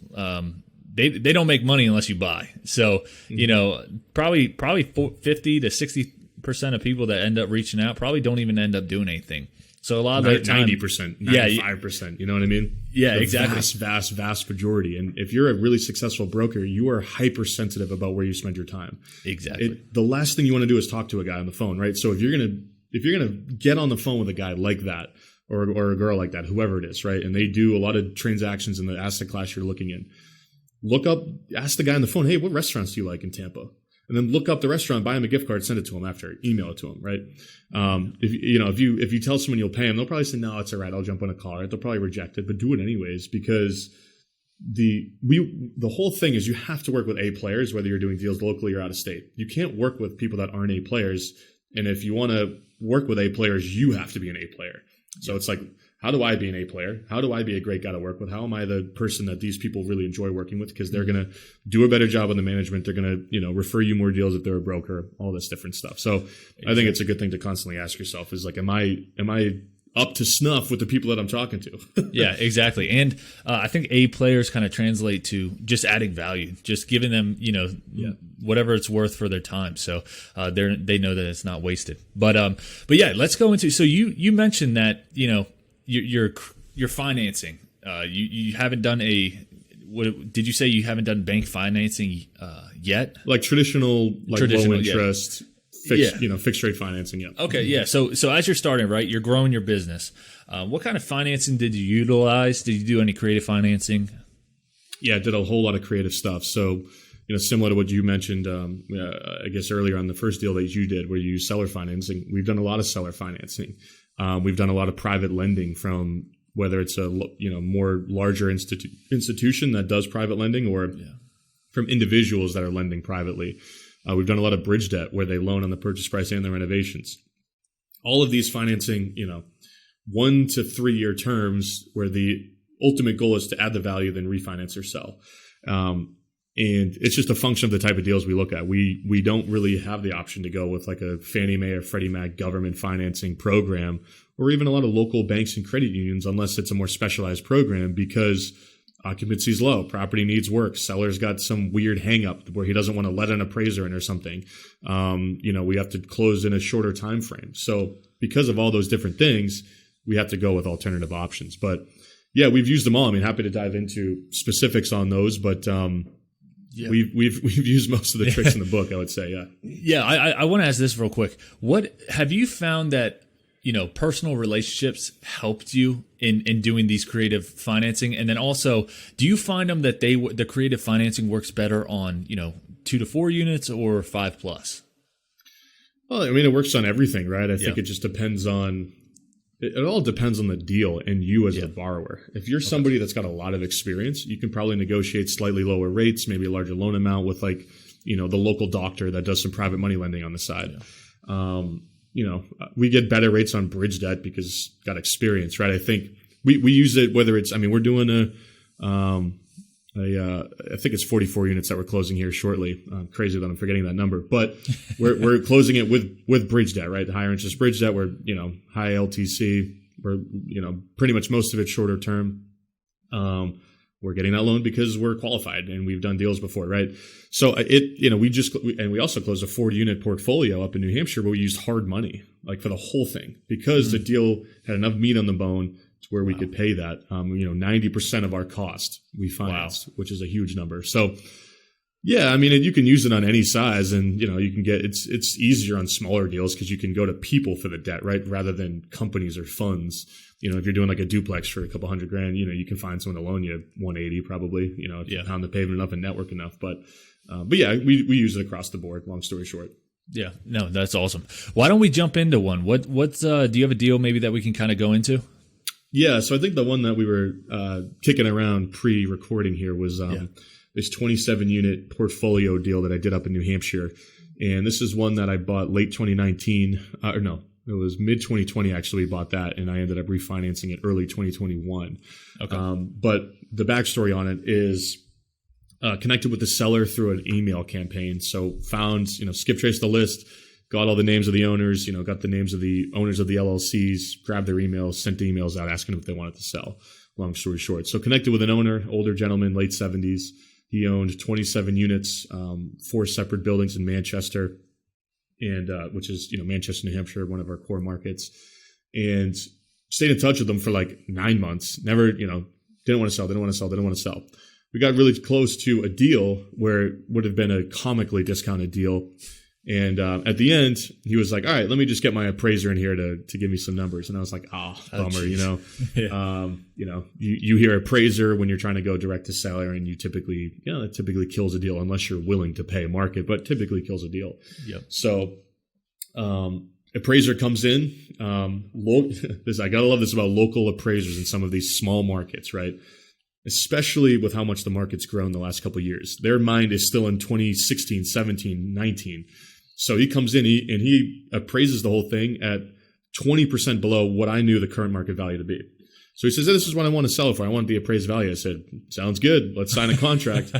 they don't make money unless you buy. So, you know, probably 50 to 60% of people that end up reaching out probably don't even end up doing anything. So a lot of the time, 90%, 95%, you know what I mean? Yeah, the exactly. Vast majority. And if you're a really successful broker, you are hypersensitive about where you spend your time. Exactly. The last thing you want to do is talk to a guy on the phone, right? So if you're gonna get on the phone with a guy like that, or a girl like that, whoever it is, right? And they do a lot of transactions in the asset class you're looking in. Ask the guy on the phone, hey, what restaurants do you like in Tampa? And then look up the restaurant, buy him a gift card, send it to him after, email it to him, right? If you tell someone you'll pay them, they'll probably say, no, it's all right, I'll jump on a call, right? They'll probably reject it, but do it anyways, because the whole thing is you have to work with A players, whether you're doing deals locally or out of state. You can't work with people that aren't A players. And if you want to work with A players, you have to be an A player. So it's like, how do I be an A player? How do I be a great guy to work with? How am I the person that these people really enjoy working with? Because they're going to do a better job on the management. They're going to, refer you more deals if they're a broker, all this different stuff. So I think it's a good thing to constantly ask yourself is like, am I up to snuff with the people that I'm talking to? Yeah, exactly. And I think A players kind of translate to just adding value, just giving them, whatever it's worth for their time. So they know that it's not wasted. But yeah, let's go into, so you mentioned that, your financing, you haven't done what did you say you haven't done bank financing yet? Like traditional low interest, fixed rate financing. Yeah. Okay. Yeah. So as you're starting, right, you're growing your business. What kind of financing did you utilize? Did you do any creative financing? Yeah, I did a whole lot of creative stuff. So, similar to what you mentioned, I guess earlier on the first deal that you did where you use seller financing, we've done a lot of seller financing. We've done a lot of private lending from whether it's a more larger institution that does private lending or from individuals that are lending privately. We've done a lot of bridge debt where they loan on the purchase price and the renovations. All of these financing, 1 to 3 year terms where the ultimate goal is to add the value, then refinance or sell. And it's just a function of the type of deals we look at. We don't really have the option to go with like a Fannie Mae or Freddie Mac government financing program or even a lot of local banks and credit unions unless it's a more specialized program because occupancy is low, property needs work, seller's got some weird hang up where he doesn't want to let an appraiser in or something. We have to close in a shorter time frame. So because of all those different things, we have to go with alternative options. But yeah, we've used them all. I mean, happy to dive into specifics on those, but we've used most of the tricks in the book, I would say. Yeah. Yeah. I want to ask this real quick. What have you found that, personal relationships helped you in doing these creative financing? And then also, do you find them that the creative financing works better on, 2 to 4 units or 5+? Well, I mean, it works on everything, right? I think it just depends on, it all depends on the deal and you as the borrower. If you're somebody that's got a lot of experience, you can probably negotiate slightly lower rates, maybe a larger loan amount with like, the local doctor that does some private money lending on the side. Yeah. We get better rates on bridge debt because got experience, right? I think we use it, whether it's, we're doing I think it's 44 units that we're closing here shortly. Crazy that I'm forgetting that number, but we're closing it with bridge debt, right? Higher interest bridge debt. We're, high LTC. We're, pretty much most of it shorter term. We're getting that loan because we're qualified and we've done deals before, right? So we also closed a 40-unit portfolio up in New Hampshire, but we used hard money, like for the whole thing, because the deal had enough meat on the bone to where we could pay that. 90% of our cost we financed, which is a huge number. So yeah, you can use it on any size, and you can get it's easier on smaller deals because you can go to people for the debt, right, rather than companies or funds. If you're doing like a duplex for a couple $100,000, you can find someone to loan you 180 probably. If you pound the pavement enough and network enough. But yeah, we use it across the board. Long story short. Yeah, no, that's awesome. Why don't we jump into one? What's do you have a deal maybe that we can kind of go into? Yeah, so I think the one that we were kicking around pre-recording here was this 27-unit portfolio deal that I did up in New Hampshire. And this is one that I bought late 2019. It was mid-2020 actually we bought that, and I ended up refinancing it early 2021. Okay. But the backstory on it is connected with the seller through an email campaign. So found, skip traced the list, got all the names of the owners, got the names of the owners of the LLCs, grabbed their emails, sent the emails out asking if they wanted to sell. Long story short. So connected with an owner, older gentleman, late 70s. He owned 27 units, 4 separate buildings in Manchester, and which is, Manchester, New Hampshire, one of our core markets, and stayed in touch with them for like 9 months. Never, didn't want to sell. We got really close to a deal where it would have been a comically discounted deal. And at the end, he was like, all right, let me just get my appraiser in here to give me some numbers. And I was like, bummer, Yeah. You hear appraiser when you're trying to go direct to seller, and it typically kills a deal unless you're willing to pay market, but typically kills a deal. Yep. So appraiser comes in. I gotta love this about local appraisers in some of these small markets, right? Especially with how much the market's grown the last couple of years. Their mind is still in 2016, 17, 19. So he comes in and he appraises the whole thing at 20% below what I knew the current market value to be. So he says, this is what I want to sell it for. I want the appraised value. I said, sounds good. Let's sign a contract.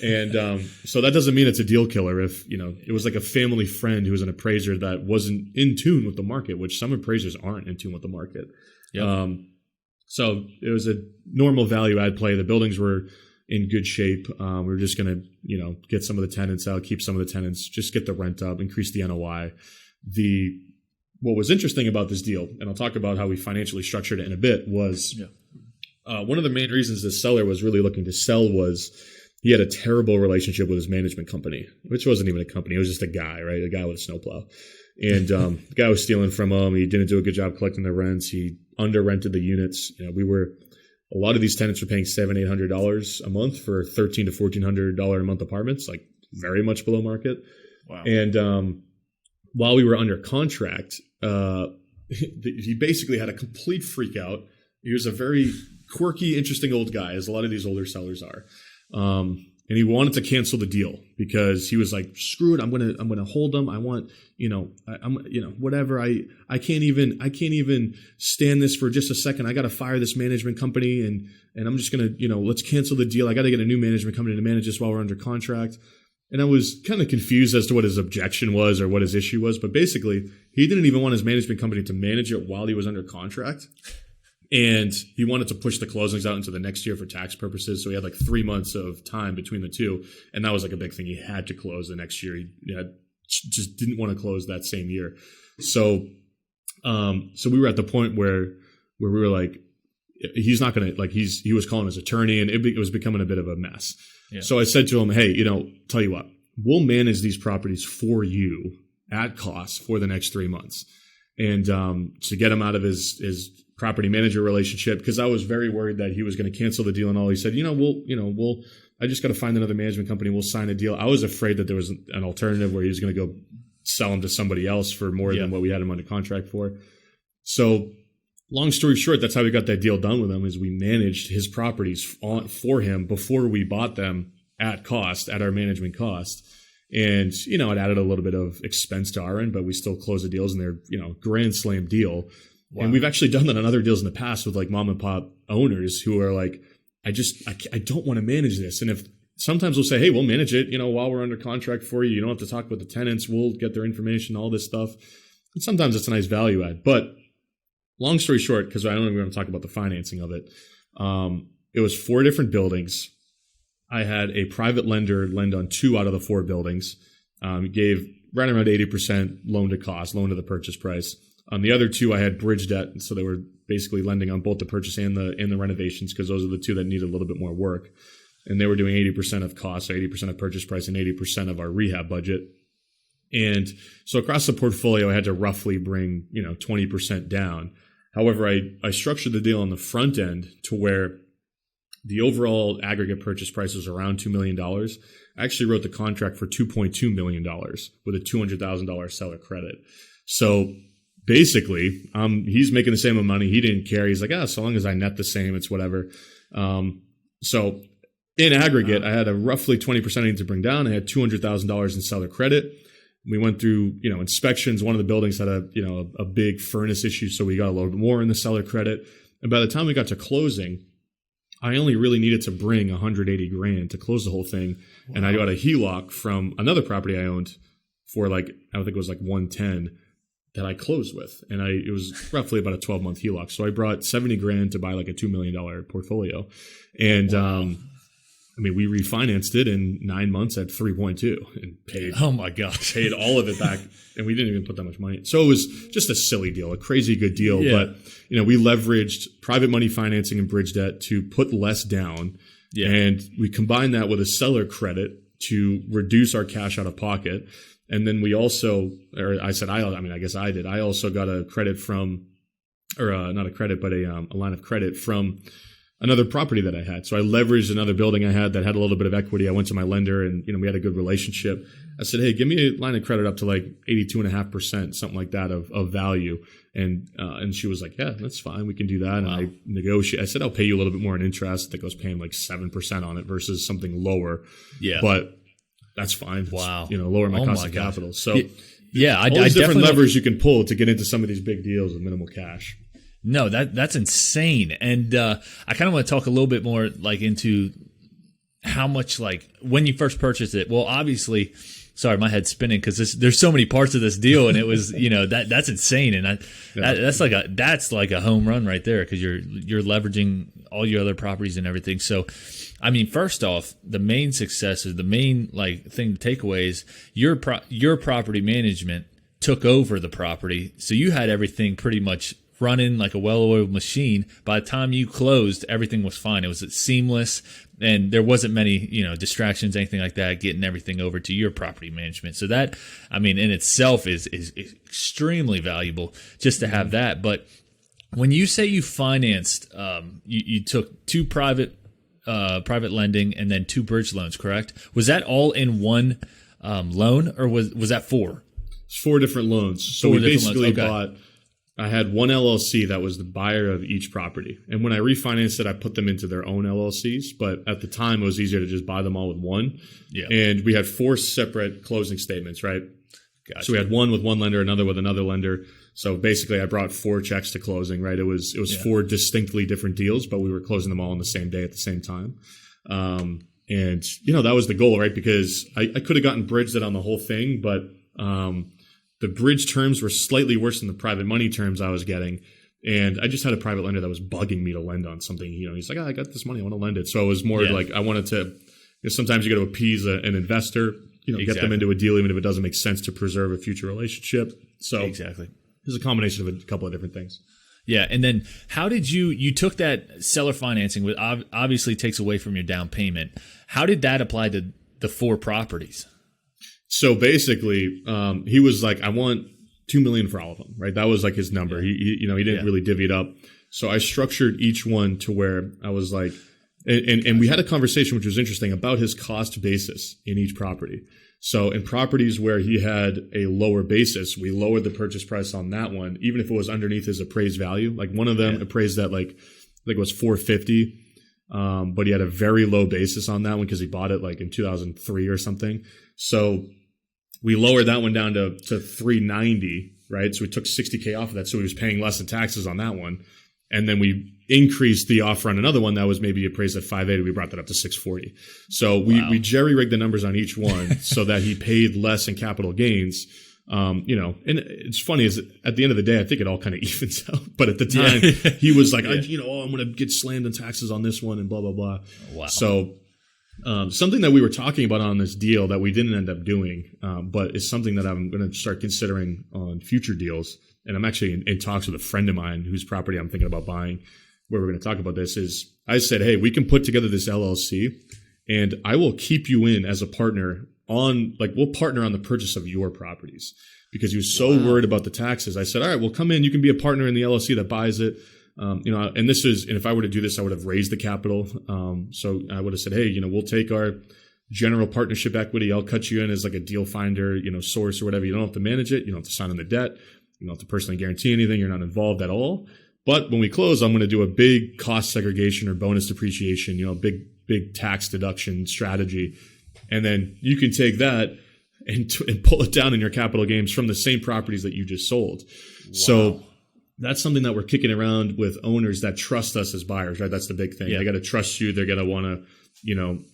And so that doesn't mean it's a deal killer. If, it was like a family friend who was an appraiser that wasn't in tune with the market, which some appraisers aren't in tune with the market. Yep. So it was a normal value add play. The buildings were in good shape. We were just going to, get some of the tenants out, keep some of the tenants, just get the rent up, increase the NOI. What was interesting about this deal, and I'll talk about how we financially structured it in a bit, was one of the main reasons the seller was really looking to sell was he had a terrible relationship with his management company, which wasn't even a company. It was just a guy, right? A guy with a snowplow. And the guy was stealing from him. He didn't do a good job collecting the rents. He under rented the units. A lot of these tenants were paying $700-800 a month for $1,300 to $1,400 a month apartments, like very much below market. Wow. And while we were under contract, he basically had a complete freak out. He was a very quirky, interesting old guy, as a lot of these older sellers are. And he wanted to cancel the deal because he was like, screw it. I'm going to hold them. I want, whatever. I can't even stand this for just a second. I got to fire this management company and I'm just going to, let's cancel the deal. I got to get a new management company to manage this while we're under contract. And I was kind of confused as to what his objection was or what his issue was. But basically, he didn't even want his management company to manage it while he was under contract. And he wanted to push the closings out into the next year for tax purposes. So he had like 3 months of time between the two. And that was like a big thing. He had to close the next year. He just didn't want to close that same year. So we were at the point where we were like, he's not going to, like, he was calling his attorney and it was becoming a bit of a mess. Yeah. So I said to him, hey, tell you what, we'll manage these properties for you at cost for the next 3 months. And to get him out of his property manager relationship, because I was very worried that he was going to cancel the deal and all. He said, I just got to find another management company. We'll sign a deal. I was afraid that there was an alternative where he was going to go sell him to somebody else for more than what we had him under contract for. So long story short, that's how we got that deal done with him, is we managed his properties for him before we bought them at cost, at our management cost. And, it added a little bit of expense to our end, but we still closed the deals and they're, grand slam deal. Wow. And we've actually done that on other deals in the past with like mom and pop owners who are like, I don't want to manage this. And if sometimes we'll say, hey, we'll manage it, while we're under contract for you. You don't have to talk with the tenants. We'll get their information, all this stuff. And sometimes it's a nice value add. But long story short, because I don't even want to talk about the financing of it, it was 4 different buildings. I had a private lender lend on 2 out of the 4 buildings. Gave right around 80% loan to cost, loan to the purchase price. On the other 2, I had bridge debt, so they were basically lending on both the purchase and the renovations, because those are the 2 that needed a little bit more work. And they were doing 80% of cost, so 80% of purchase price, and 80% of our rehab budget. And so across the portfolio, I had to roughly bring 20% down. However, I structured the deal on the front end to where the overall aggregate purchase price was around $2 million. I actually wrote the contract for $2.2 million with a $200,000 seller credit. So basically, he's making the same amount of money. He didn't care. He's like, so long as I net the same, it's whatever. So in aggregate, I had a roughly 20% I need to bring down. I had $200,000 in seller credit. We went through, inspections. One of the buildings had a big furnace issue, so we got a little bit more in the seller credit. And by the time we got to closing, I only really needed to bring $180,000 to close the whole thing. Wow. And I got a HELOC from another property I owned for I think it was like $110,000 that I closed with. And it was roughly about a 12-month HELOC. So I brought $70,000 to buy like a $2 million portfolio. And, wow. I mean, we refinanced it in 9 months at 3.2 and paid. Oh my gosh. Paid all of it back, and we didn't even put that much money in. So it was just a silly deal, a crazy good deal. Yeah. But we leveraged private money financing and bridge debt to put less down, and we combined that with a seller credit to reduce our cash out of pocket. And then we also, or I said, I guess I did. I also got a credit from, or not a credit, but a line of credit from another property that I had. So I leveraged another building I had that had a little bit of equity. I went to my lender and, we had a good relationship. I said, hey, give me a line of credit up to like 82.5%, something like that of value. And she was like, yeah, that's fine. We can do that. Wow. And I negotiated. I said, I'll pay you a little bit more in interest. I think I was paying like 7% on it versus something lower. Yeah. But that's fine. Wow. Lower my cost of capital. So yeah, all these different levers you can pull to get into some of these big deals with minimal cash. No, that's insane. And I kind of want to talk a little bit more like into how much, like when you first purchased it. Well, obviously, sorry, my head's spinning because there's so many parts of this deal, and it was that's insane, and that's like a home run right there because you're leveraging all your other properties and everything. So, I mean, first off, the main success is the main thing to take away is your property management took over the property, so you had everything pretty much running like a well-oiled machine. By the time you closed, everything was fine. It was seamless, and there wasn't many, distractions, anything like that, getting everything over to your property management. So that, I mean, in itself is extremely valuable just to have that. But when you say you financed, you took two private lending and then two bridge loans, correct? Was that all in one loan, or was that four? It's 4 different loans. So we basically bought. I had one LLC that was the buyer of each property. And when I refinanced it, I put them into their own LLCs. But at the time, it was easier to just buy them all with one. Yeah. And we had 4 separate closing statements, right? Gotcha. So we had one with one lender, another with another lender. So basically, I brought 4 checks to closing, right? It was 4 distinctly different deals, but we were closing them all on the same day at the same time. And, that was the goal, right? Because I could have gotten bridged it on the whole thing, but the bridge terms were slightly worse than the private money terms I was getting. And I just had a private lender that was bugging me to lend on something. He's like, I got this money, I want to lend it. So it was more like I wanted to, sometimes you got to appease an investor, get them into a deal, even if it doesn't make sense to preserve a future relationship. So exactly, there's a combination of a couple of different things. Yeah. And then how did you took that seller financing, which obviously takes away from your down payment. How did that apply to the 4 properties? So basically, he was like, I want $2 million for all of them, right? That was like his number. He didn't really divvy it up. So I structured each one to where I was like, and we had a conversation, which was interesting, about his cost basis in each property. So in properties where he had a lower basis, we lowered the purchase price on that one, even if it was underneath his appraised value. Like one of them appraised at I think it was $450. But he had a very low basis on that one because he bought it like in 2003 or something. So we lowered that one down to $390, right? So we took $60K off of that. So he was paying less in taxes on that one. And then we increased the offer on another one that was maybe appraised at $580. We brought that up to $640. So we jerry-rigged the numbers on each one so that he paid less in capital gains. And it's funny is at the end of the day, I think it all kind of evens out. But at the time, he was like, I'm going to get slammed in taxes on this one and blah, blah, blah. Wow. So something that we were talking about on this deal that we didn't end up doing, but is something that I'm going to start considering on future deals. And I'm actually in talks with a friend of mine whose property I'm thinking about buying, where we're going to talk about this is I said, hey, we can put together this LLC and I will keep you in as a partner we'll partner on the purchase of your properties, because he was so worried about the taxes. I said, all right, well, come in. You can be a partner in the LLC that buys it. And if I were to do this, I would have raised the capital. So I would have said, hey, we'll take our general partnership equity. I'll cut you in as like a deal finder, source or whatever. You don't have to manage it. You don't have to sign on the debt. You don't have to personally guarantee anything. You're not involved at all. But when we close, I'm going to do a big cost segregation or bonus depreciation, big tax deduction strategy. And then you can take that and pull it down in your capital gains from the same properties that you just sold. Wow. So that's something that we're kicking around with owners that trust us as buyers, right? That's the big thing. Yeah. They got to trust you. They're going to want to,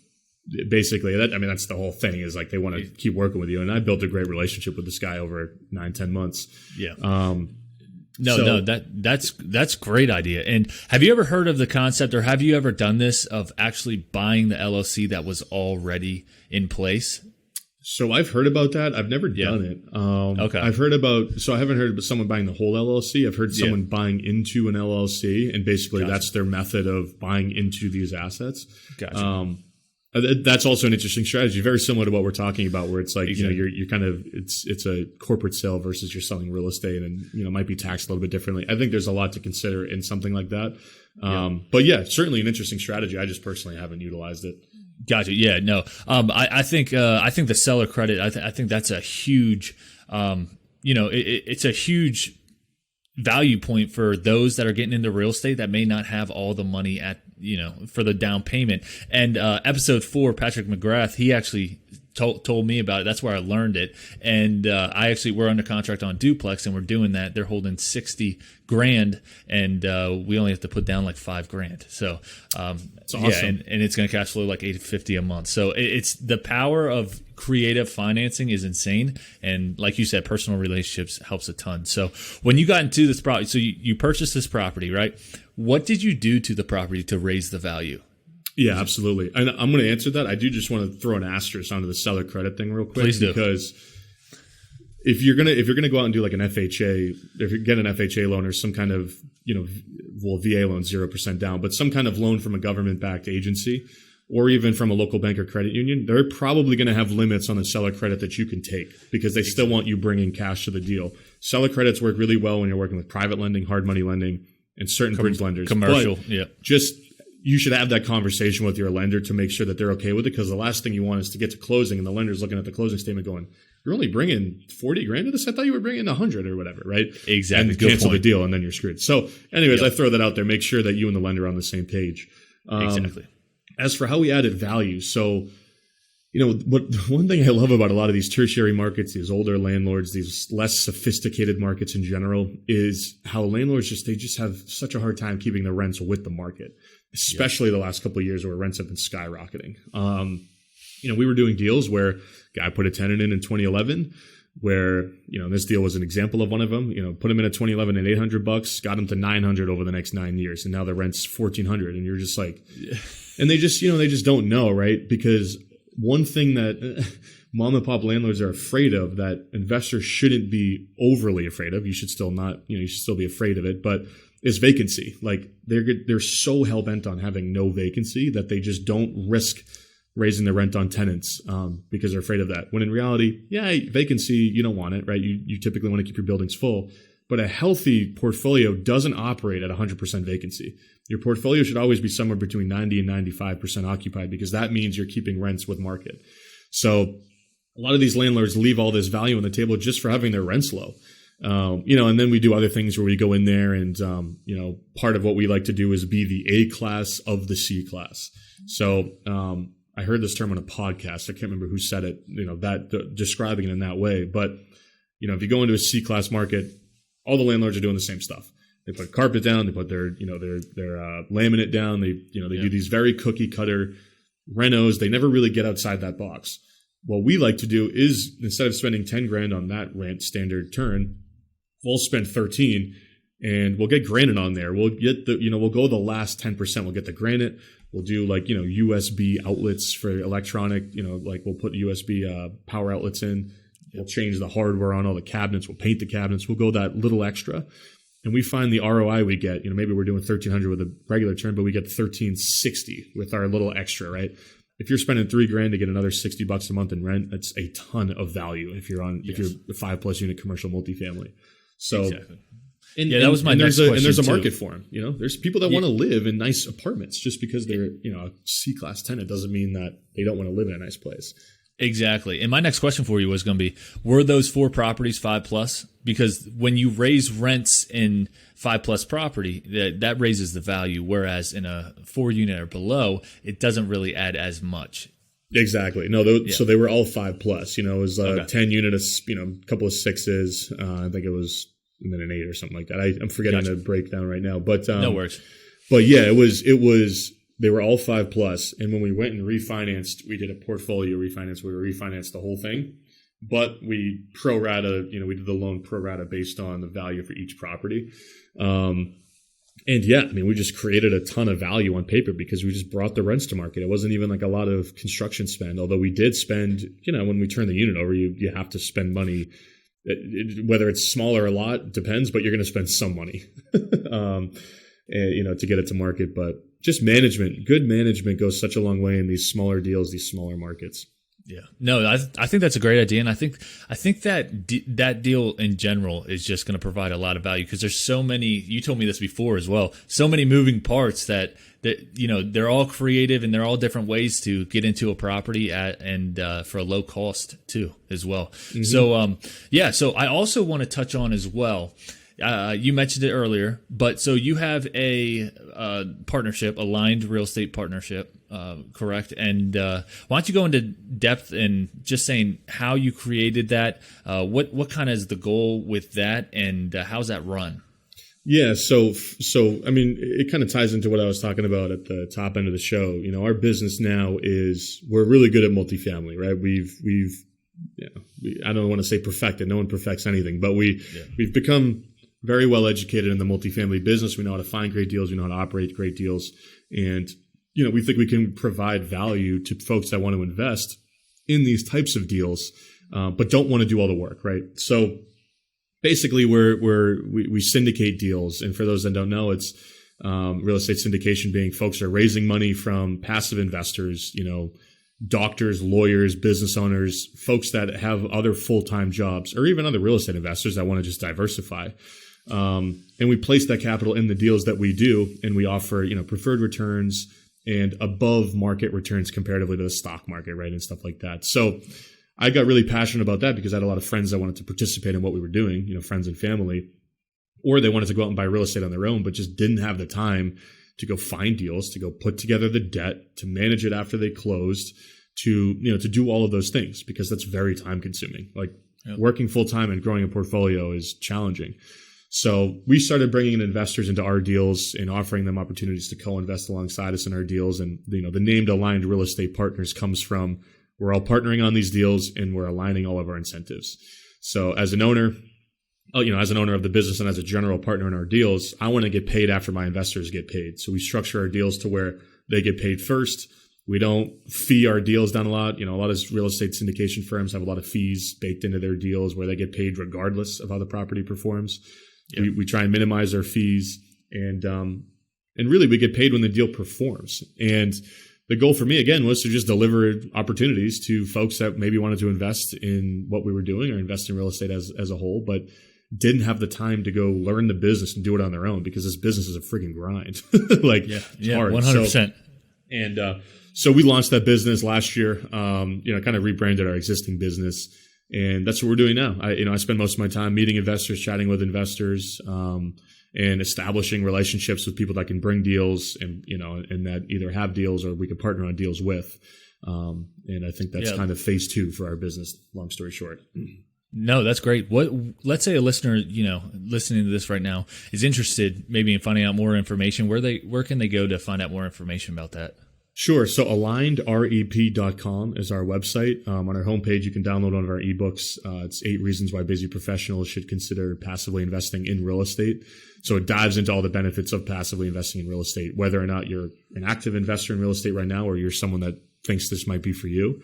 basically that's the whole thing is like they want to keep working with you. And I built a great relationship with this guy over 9-10 months. Yeah. No, that's great idea. And have you ever heard of the concept, or have you ever done this, of actually buying the LLC that was already in place? So I've heard about that. I've never done it. Okay. I've heard about, so I haven't heard about someone buying the whole LLC. I've heard someone buying into an LLC, and basically that's their method of buying into these assets. Gotcha. That's also an interesting strategy, very similar to what we're talking about, where it's like, you're kind of, it's a corporate sale versus you're selling real estate, and, might be taxed a little bit differently. I think there's a lot to consider in something like that. But yeah, certainly an interesting strategy. I just personally haven't utilized it. Gotcha. Yeah, no. I think the seller credit, I think that's a huge, it's a huge value point for those that are getting into real estate that may not have all the money for the down payment. And episode 4, Patrick McGrath, he actually told me about it. That's where I learned it. And we're under contract on duplex, and we're doing that. They're holding $60,000, and we only have to put down like $5,000. So it's awesome. Yeah, and it's going to cash flow like $850 a month. So it's the power of creative financing is insane. And like you said, personal relationships helps a ton. So when you got into this property, so you purchased this property, right? What did you do to the property to raise the value? Yeah, absolutely. And I'm going to answer that. I do just want to throw an asterisk onto the seller credit thing real quick. Please do. Because if you're gonna go out and do like an FHA, if you get an FHA loan or some kind of, VA loan 0% down, but some kind of loan from a government-backed agency, or even from a local bank or credit union, they're probably going to have limits on the seller credit that you can take, because they still want you bringing cash to the deal. Seller credits work really well when you're working with private lending, hard money lending, and certain bridge lenders. Commercial, but you should have that conversation with your lender to make sure that they're okay with it, because the last thing you want is to get to closing and the lender's looking at the closing statement going, "You're only bringing $40,000 to this? I thought you were bringing 100 or whatever," right? Exactly. And cancel the deal, and then you're screwed. So anyways, I throw that out there. Make sure that you and the lender are on the same page. Exactly. As for how we added value, so one thing I love about a lot of these tertiary markets, these older landlords, these less sophisticated markets in general, is how landlords just have such a hard time keeping the rents with the market, especially the last couple of years where rents have been skyrocketing. We were doing deals where a guy put a tenant in 2011, where this deal was an example of one of them. Put him in at 2011 at $800, got him to $900 over the next 9 years, and now the rent's $1,400, and you're just like, and they just don't know, right? Because one thing that mom and pop landlords are afraid of, that investors shouldn't be overly afraid of, you should still be afraid of it, but is vacancy. Like they're so hell bent on having no vacancy that they just don't risk raising the rent on tenants because they're afraid of that. When in reality, vacancy, you don't want it, right? You typically want to keep your buildings full, but a healthy portfolio doesn't operate at 100% vacancy. Your portfolio should always be somewhere between 90 and 95% occupied, because that means you're keeping rents with market. So a lot of these landlords leave all this value on the table just for having their rents low. And then we do other things where we go in there and, part of what we like to do is be the A class of the C class. So, I heard this term on a podcast. I can't remember who said it, describing it in that way. But, if you go into a C class market, all the landlords are doing the same stuff. They put carpet down, they put their laminate down. They do these very cookie cutter renos. They never really get outside that box. What we like to do is, instead of spending $10,000 on that rent standard turn, we'll spend 13 and we'll get granite on there. We'll get we'll go the last 10%. We'll get the granite. We'll do USB outlets for electronic, we'll put USB power outlets in. We'll change the hardware on all the cabinets. We'll paint the cabinets. We'll go that little extra. And we find the ROI we get, maybe we're doing $1,300 with a regular turn, but we get $1,360 with our little extra, right? If you're spending $3,000 to get another $60 a month in rent, that's a ton of value if you're if you're a 5+ unit commercial multifamily. So, exactly. That was my next question. And there's a market for them. There's people that want to live in nice apartments. Just because they're a C-class tenant doesn't mean that they don't want to live in a nice place. Exactly. And my next question for you was going to be, were those 4 properties 5+? Because when you raise rents in 5+ property, that raises the value, whereas in a 4 unit or below, it doesn't really add as much. Exactly. No, so they were all 5+. It was 10 unit, a couple of 6s. I think it was, and then an 8 or something like that. I'm forgetting the breakdown right now. But no worries. But yeah, it was. They were all 5+, and when we went and refinanced, we did a portfolio refinance where we refinanced the whole thing. but we pro rata, we did the loan pro rata based on the value for each property. And yeah, I mean, we just created a ton of value on paper because we just brought the rents to market. It wasn't even like a lot of construction spend, although we did spend, when we turn the unit over, you have to spend money. Whether it's small or a lot depends, but you're going to spend some money, to get it to market. But just good management goes such a long way in these smaller deals, these smaller markets. Yeah, no, I think that's a great idea, and I think that deal in general is just going to provide a lot of value because there's so many. You told me this before as well. So many moving parts that they're all creative and they're all different ways to get into a property and for a low cost too as well. Mm-hmm. So so I also want to touch on as well. You mentioned it earlier, but so you have a partnership, aligned real estate partnership, correct? And why don't you go into depth and just saying how you created that? What kind of is the goal with that, and how's that run? Yeah, so I mean, it kind of ties into what I was talking about at the top end of the show. Our business now is we're really good at multifamily, right? I don't want to say perfected. No one perfects anything, but we've become very well educated in the multifamily business. We know how to find great deals. We know how to operate great deals. And, we think we can provide value to folks that want to invest in these types of deals, but don't want to do all the work, right? So basically we syndicate deals. And for those that don't know, it's real estate syndication being folks are raising money from passive investors, doctors, lawyers, business owners, folks that have other full-time jobs, or even other real estate investors that want to just diversify. And we place that capital in the deals that we do, and we offer, preferred returns and above market returns comparatively to the stock market, right, and stuff like that. So I got really passionate about that because I had a lot of friends that wanted to participate in what we were doing, friends and family, or they wanted to go out and buy real estate on their own, but just didn't have the time to go find deals, to go put together the debt, to manage it after they closed, to do all of those things, because that's very time consuming. Like working full time and growing a portfolio is challenging. So we started bringing in investors into our deals and offering them opportunities to co-invest alongside us in our deals. And the named Aligned Real Estate Partners comes from we're all partnering on these deals and we're aligning all of our incentives. So as an owner, as an owner of the business and as a general partner in our deals, I want to get paid after my investors get paid. So we structure our deals to where they get paid first. We don't fee our deals down a lot. A lot of real estate syndication firms have a lot of fees baked into their deals where they get paid regardless of how the property performs. Yep. We try and minimize our fees, and really we get paid when the deal performs. And the goal for me, again, was to just deliver opportunities to folks that maybe wanted to invest in what we were doing or invest in real estate as a whole, but didn't have the time to go learn the business and do it on their own because this business is a freaking grind. It's hard. 100%. So we launched that business last year, kind of rebranded our existing business. And that's what we're doing now. I spend most of my time meeting investors, chatting with investors, and establishing relationships with people that can bring deals and that either have deals or we could partner on deals with. And I think that's kind of phase 2 for our business, long story short. No, that's great. Let's say a listener, listening to this right now is interested maybe in finding out more information. Where can they go to find out more information about that? Sure. So alignedrep.com is our website. On our homepage, you can download one of our ebooks. It's 8 reasons why busy professionals should consider passively investing in real estate. So it dives into all the benefits of passively investing in real estate, whether or not you're an active investor in real estate right now, or you're someone that thinks this might be for you.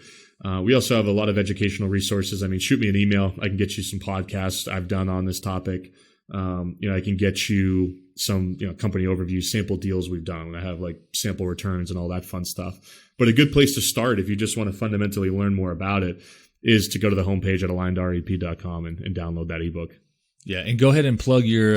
We also have a lot of educational resources. I mean, shoot me an email. I can get you some podcasts I've done on this topic. I can get you some, company overviews, sample deals we've done. I have like sample returns and all that fun stuff. But a good place to start if you just want to fundamentally learn more about it is to go to the homepage at alignedrep.com and download that ebook. Yeah, and go ahead and plug your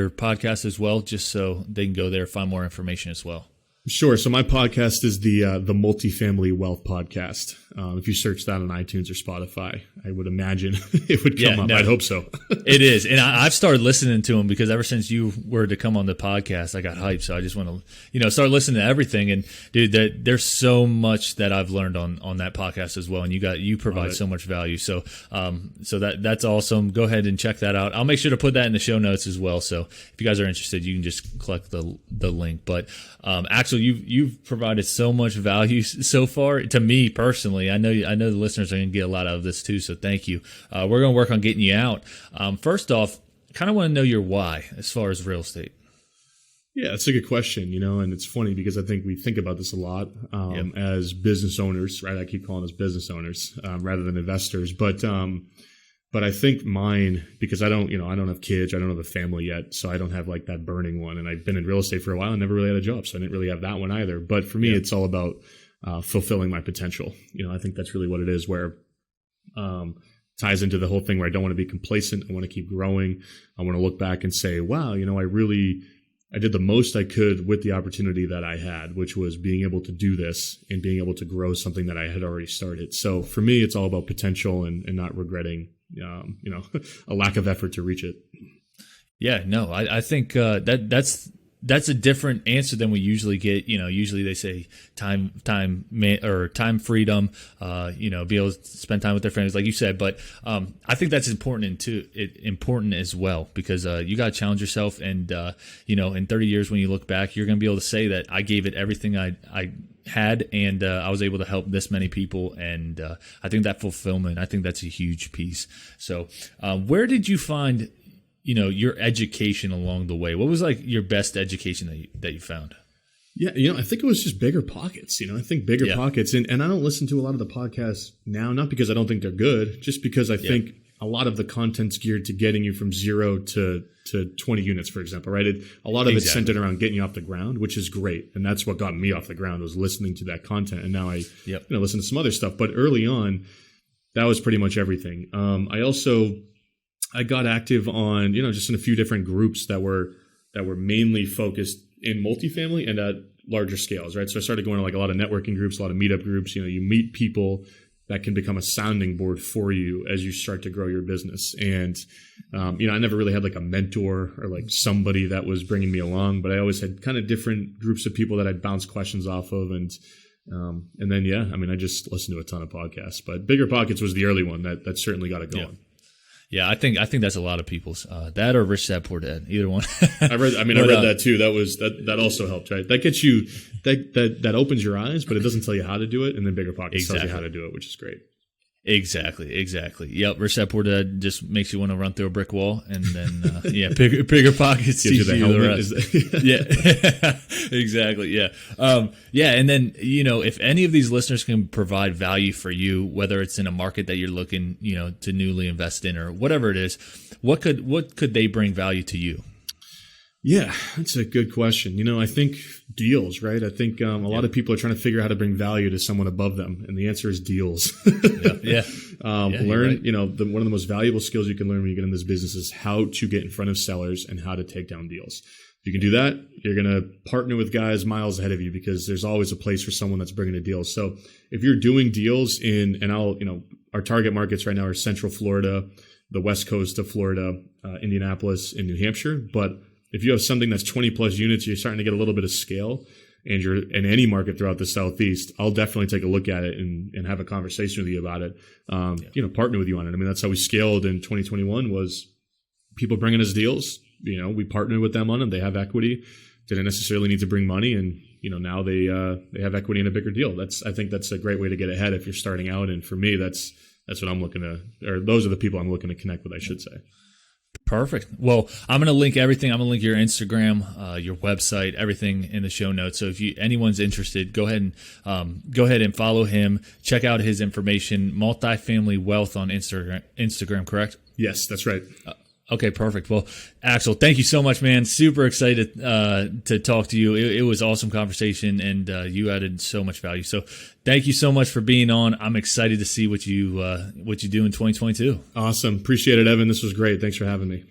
podcast as well, just so they can go there and find more information as well. Sure. So my podcast is the Multifamily Wealth Podcast. If you search that on iTunes or Spotify, I would imagine it would come up. No, I'd hope so. It is. And I've started listening to them because ever since you were to come on the podcast, I got hyped. So I just want to, start listening to everything. And dude, there's so much that I've learned on that podcast as well. And you provide so much value. So that's awesome. Go ahead and check that out. I'll make sure to put that in the show notes as well. So if you guys are interested, you can just click the link. But Axel, Axel, you've provided so much value so far to me personally. I know the listeners are going to get a lot out of this too. So thank you. We're going to work on getting you out. First off, kind of want to know your why as far as real estate. Yeah, that's a good question, and it's funny because I think we think about this a lot as business owners, right? I keep calling us business owners rather than investors, but I think mine, because I don't have kids, I don't have a family yet, so I don't have like that burning one. And I've been in real estate for a while and never really had a job, so I didn't really have that one either. But for me, it's all about fulfilling my potential. I think that's really what it is, where ties into the whole thing where I don't want to be complacent. I want to keep growing. I want to look back and say, wow, I did the most I could with the opportunity that I had, which was being able to do this and being able to grow something that I had already started. So for me, it's all about potential and not regretting, a lack of effort to reach it. Yeah, no, I think that's a different answer than we usually get. Usually they say time freedom, be able to spend time with their families, like you said. But I think that's important as well, because you got to challenge yourself. And, in 30 years, when you look back, you're going to be able to say that I gave it everything I had, and I was able to help this many people. And I think that fulfillment, I think that's a huge piece. So where did you find your education along the way? What was like your best education that you found? Yeah, I think it was just bigger pockets. I think bigger pockets. And I don't listen to a lot of the podcasts now, not because I don't think they're good, just because I think a lot of the content's geared to getting you from 0 to 20 units, for example, right? A lot of it's centered around getting you off the ground, which is great. And that's what got me off the ground, was listening to that content. And now I listen to some other stuff. But early on, that was pretty much everything. I got active on, just in a few different groups that were mainly focused in multifamily and at larger scales, right? So I started going to like a lot of networking groups, a lot of meetup groups. You meet people that can become a sounding board for you as you start to grow your business. And, I never really had like a mentor or like somebody that was bringing me along, but I always had kind of different groups of people that I'd bounce questions off of. And then, I just listened to a ton of podcasts, but Bigger Pockets was the early one that certainly got it going. Yeah, I think that's a lot of people's that or Rich Dad Poor Dad, either one. I read that too. That also helped, right? That gets you that opens your eyes, but it doesn't tell you how to do it. And then Bigger Pockets tells you how to do it, which is great. Exactly. Yep, Rich Dad Poor Dad just makes you want to run through a brick wall, and then Bigger Pockets teaches you the rest. Yeah, exactly. Yeah, and then if any of these listeners can provide value for you, whether it's in a market that you're looking to newly invest in or whatever it is, what could they bring value to you? Yeah, that's a good question. I think deals, right? I think a lot of people are trying to figure out how to bring value to someone above them, and the answer is deals. Learn, right. One of the most valuable skills you can learn when you get in this business is how to get in front of sellers and how to take down deals. If you can do that, you're going to partner with guys miles ahead of you, because there's always a place for someone that's bringing a deal. So if you're doing deals our target markets right now are Central Florida, the West Coast of Florida, Indianapolis, and New Hampshire, but if you have something that's 20 plus units, you're starting to get a little bit of scale, and you're in any market throughout the Southeast, I'll definitely take a look at it and have a conversation with you about it. Partner with you on it. I mean, that's how we scaled in 2021, was people bringing us deals. We partnered with them on them. They have equity, didn't necessarily need to bring money. And, now they have equity in a bigger deal. I think that's a great way to get ahead if you're starting out. And for me, that's what I'm looking to, or those are the people I'm looking to connect with, I should say. Perfect. Well, I'm going to link everything. I'm going to link your Instagram, your website, everything in the show notes. So if anyone's interested, go ahead and follow him. Check out his information. Multifamily Wealth on Instagram, correct? Yes, that's right. Okay, perfect. Well, Axel, thank you so much, man. Super excited to talk to you. It was awesome conversation, and you added so much value. So thank you so much for being on. I'm excited to see what you do in 2022. Awesome. Appreciate it, Evan. This was great. Thanks for having me.